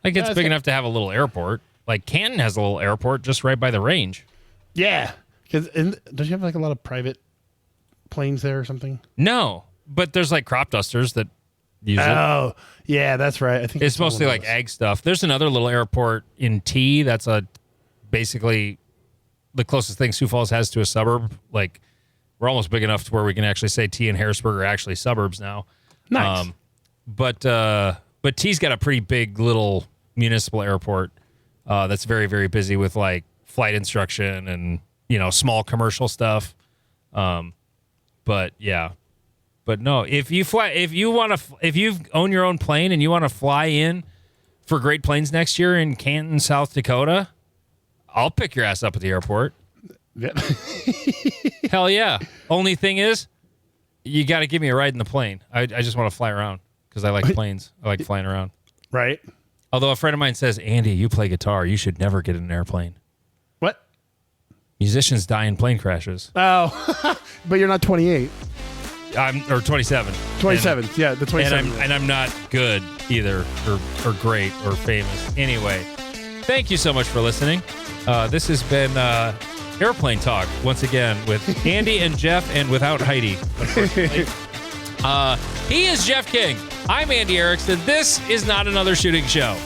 Like, it's big enough to have a little airport. Like, Canton has a little airport just right by the range. Yeah. Because don't you have, like, a lot of private planes there or something? No, but there's, like, crop dusters that use it. Oh, yeah, that's right. I think it's mostly, like, ag stuff. There's another little airport in T that's basically the closest thing Sioux Falls has to a suburb. Like, we're almost big enough to where we can actually say T and Harrisburg are actually suburbs now. Nice. But T's got a pretty big little municipal airport that's very, very busy with like flight instruction and, you know, small commercial stuff. But yeah, but no, if you own your own plane and you want to fly in for Great Plains next year in Canton, South Dakota, I'll pick your ass up at the airport. Yep. Hell yeah. Only thing is, you got to give me a ride in the plane. I just want to fly around because I like planes. I like flying around. Right. Although a friend of mine says, Andy, you play guitar. You should never get in an airplane. What? Musicians die in plane crashes. Oh, but you're not 28. Or 27. 27. Yeah, the 27. And I'm not good either, or great, or famous. Anyway, thank you so much for listening. This has been Airplane Talk, once again, with Andy and Jeff, and without Heidi, unfortunately. He is Jeff King. I'm Andy Erickson. This is Not Another Shooting Show.